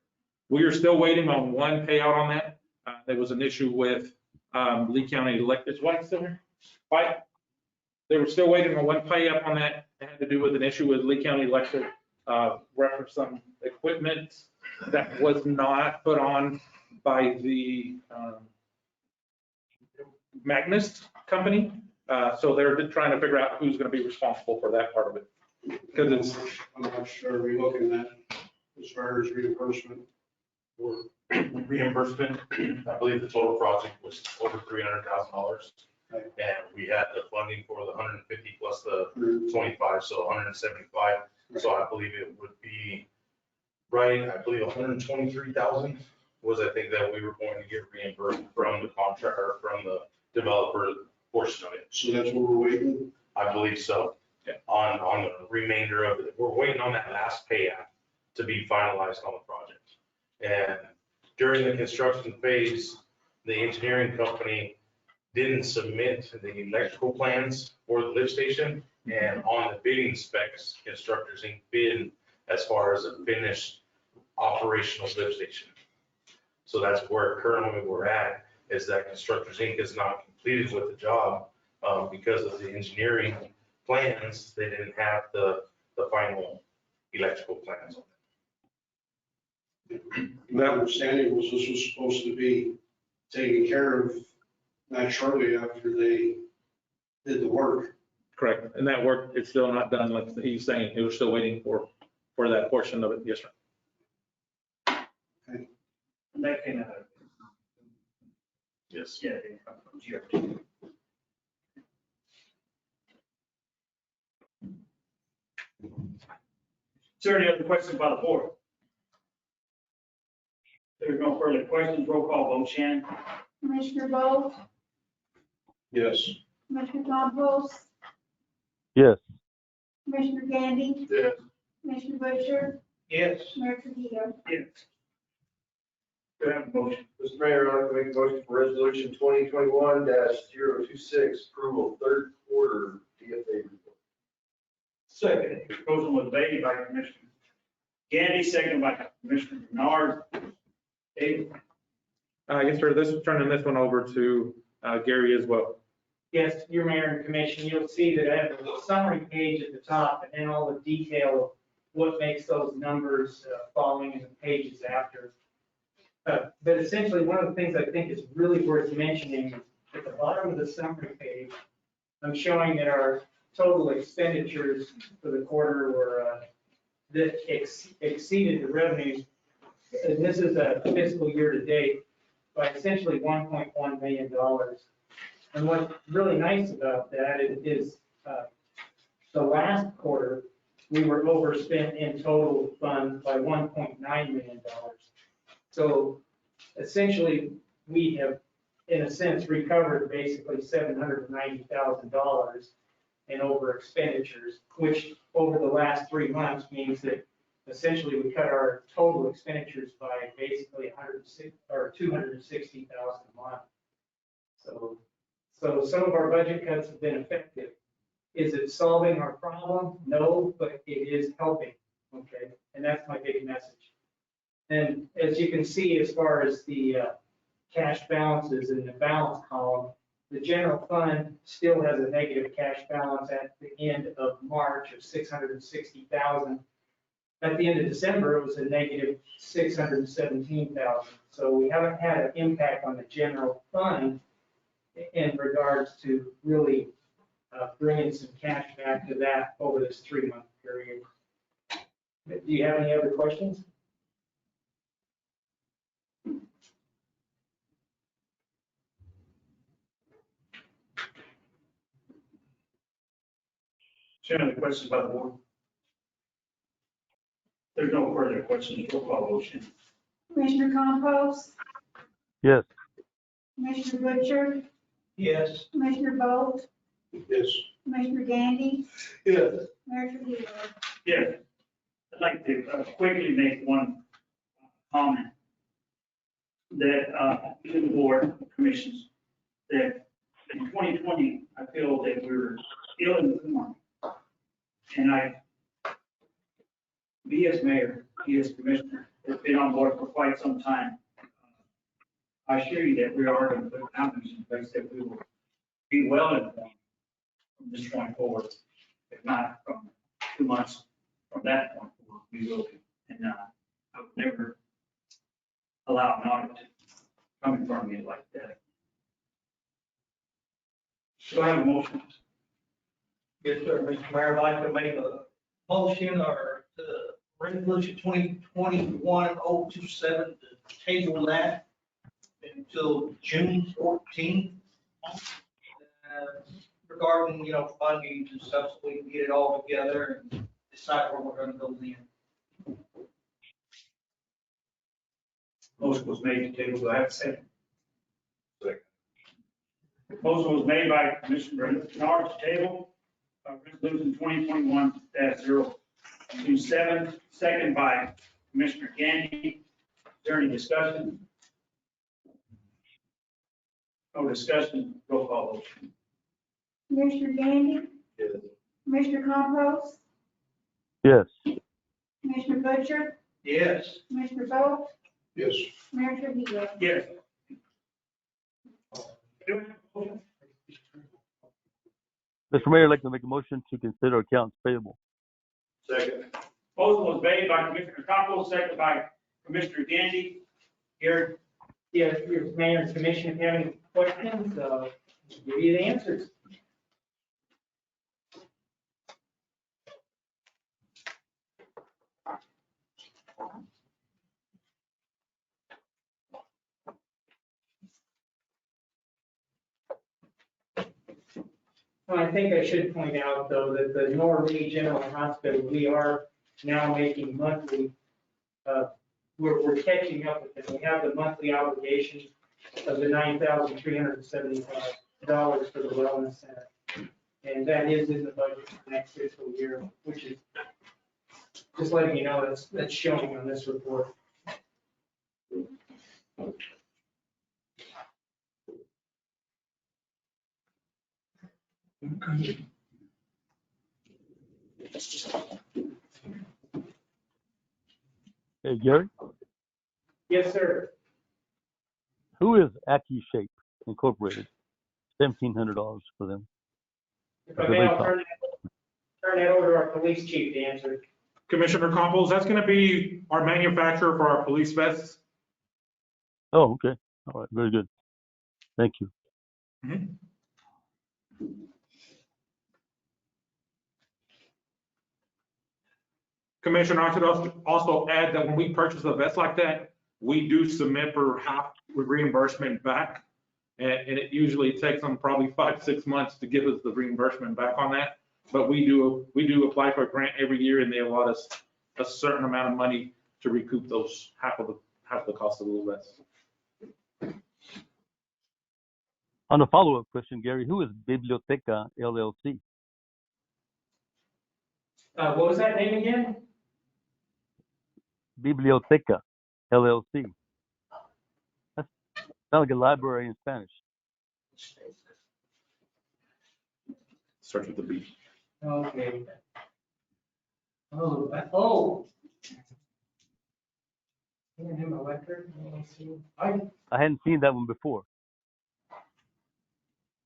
We are still waiting on one payout on that. There was an issue with Lee County Electric. Is White still here? White? They were still waiting on one payout on that. It had to do with an issue with Lee County Electric, reference some equipment that was not put on by the Magnus company. So they're trying to figure out who's going to be responsible for that part of it. Because it's, How much are we looking at as far as reimbursement? Or Reimbursement, I believe the total project was over $300,000. And we had the funding for the 150 plus the 25, so 175. So I believe it would be right, I believe 123,000 was, I think, that we were going to get reimbursed from the contractor, from the developer portion of it. So that's what we're waiting? I believe so. Yeah. On the remainder of it, we're waiting on that last payout to be finalized on the project. And during the construction phase, the engineering company didn't submit the electrical plans for the lift station, and on the bidding specs, Constructors Inc. bid as far as a finished operational lift station. So that's where currently we're at, is that Constructors Inc. is not completed with the job because of the engineering plans. They didn't have the final electrical plans on it. My understanding was this was supposed to be taken care of not shortly after they did the work. Correct. And that work is still not done. Like he's saying, he was still waiting for that portion of it. Yes, sir. And that came out of. Yes. Yeah. it comes from GRT. Is there any other questions by the board? There's no further questions. Roll call vote, Shannon. Commissioner Bolt, Yes. Commissioner Compost, Yes. Commissioner Gandy, Yes. Commissioner Butcher, Yes. Mayor Trujillo. Yes. Do I have a motion? Mr. Mayor, I'd like to make a motion for resolution 2021-026, approval third quarter DFA report. Second. Motion was made by Commissioner Gandy, seconded by Commissioner Bernard. David? Yes, sir. Turning this one over to Gary as well. Yes, your mayor and commission, you'll see that I have a summary page at the top and then all the detail of what makes those numbers following in the pages after. But essentially, one of the things I think is really worth mentioning is at the bottom of the summary page, I'm showing that our total expenditures for the quarter were that exceeded the revenues. And this is a fiscal year to date by essentially $1.1 million. And what's really nice about that is the last quarter, we were overspent in total funds by $1.9 million. So essentially, we have, in a sense, recovered basically $790,000 in over expenditures, which over the last 3 months means that essentially we cut our total expenditures by basically $260,000 a month. So some of our budget cuts have been effective. Is it solving our problem? No, but it is helping, okay? And that's my big message. And as you can see, as far as the cash balances in the balance column, the general fund still has a negative cash balance at the end of March of $660,000. At the end of December, it was a negative $617,000. So we haven't had an impact on the general fund in regards to really bringing some cash back to that over this 3-month period. Do you have any other questions? Is there any other questions by the board? There's no further questions. Roll call vote, Shannon. Commissioner Compost, Yes. Commissioner Butcher, Yes. Commissioner Bolt, Yes. Commissioner Gandy, Yes. Mayor Trujillo. Yes. I'd like to quickly make one comment that to the board commissions, that in 2020, I feel that we were ill-informed. And me as mayor, he as commissioner, has been on board for quite some time. I assure you that we are going to put avenues in place that we will be well informed from this point forward. If not from 2 months from that point forward, we will be. And I would never allow an audit to come in front of me like that. So I have a motion. Yes, sir, Mr. Mayor, I'd like to make a motion or resolution 2021-027 to table that until June 14th. Regarding, funding and stuff, so we can get it all together and decide where we're gonna go then. Motion was made to table. Do I have a second? Motion was made by Commissioner Bernard to table resolution 2021-027, second by Commissioner Gandy. Is there any discussion? No discussion. Roll call vote. Commissioner Gandy, Yes. Commissioner Compost, Yes. Commissioner Butcher, Yes. Commissioner Bolt, Yes. Mayor Trujillo. Yes. Mr. Mayor, I'd like to make a motion to consider accounts payable. Second. Motion was made by Commissioner Compost, second by Commissioner Gandy. Your mayor and commission, if you have any questions, give you the answers. Well, I think I should point out, though, that the Norway General Hospital, we are now making monthly, we're catching up with them. We have the monthly obligation of the $9,375 for the wellness center. And that is in the budget for next fiscal year, which is, just letting you know, that's showing on this report. Hey, Gary, Yes, sir. who is AccuShape Incorporated? $1,700 for them. If I may, I'll turn that over to our police chief to answer. Commissioner Campos, that's going to be our manufacturer for our police vests. Oh, okay. All right, very good. Thank you. Commissioner, I should also add that when we purchase a vest like that, we do submit for half reimbursement back. And it usually takes them probably 5-6 months to give us the reimbursement back on that. But we do apply for a grant every year, and they allot us a certain amount of money to recoup those half of the cost of those vests. On a follow-up question, Gary, who is Biblioteca LLC? What was that name again? Biblioteca LLC. That sounds like a library in Spanish. Starts with the B. Okay. Oh. I hadn't seen that one before.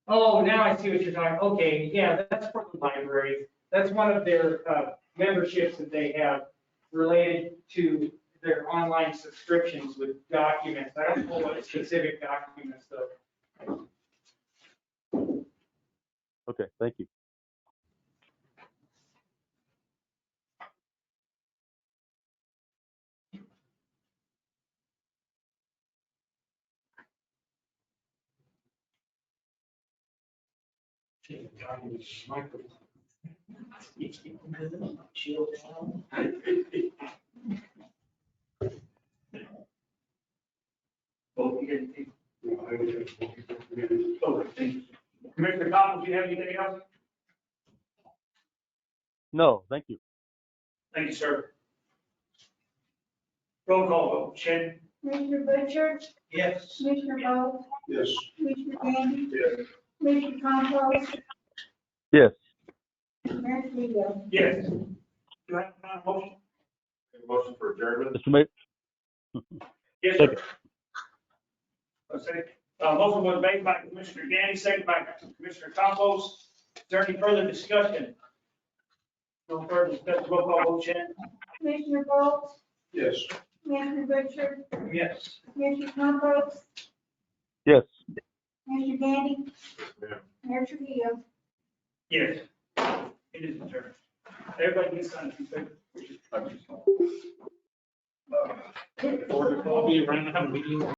Oh, now I see what you're talking. Okay, yeah, that's for the library. That's one of their memberships that they have related to their online subscriptions with documents. I don't know what specific documents though. Okay, thank you. Commissioner Coppell, do you have anything else? No, thank you. Thank you, sir. Roll call vote. Shannon? Commissioner Butcher, Yes. Commissioner Bowe, Yes. Commissioner Gandy, Yes. Commissioner Compost, Yes. Mayor Trujillo. Yes. Do I have a motion? Motion for adjournment? Mr. Mayor. Yes, sir. Motion was made by Commissioner Gandy, seconded by Commissioner Compost. Is there any further discussion? No further discussion. Roll call vote. Shannon? Commissioner Bowe, Yes. Commissioner Butcher, Yes. Commissioner Compost, Yes. Commissioner Gandy, Yeah. Mayor Trujillo. Yes. It is adjourned. Everybody gets signed. I'll be around to have a meeting.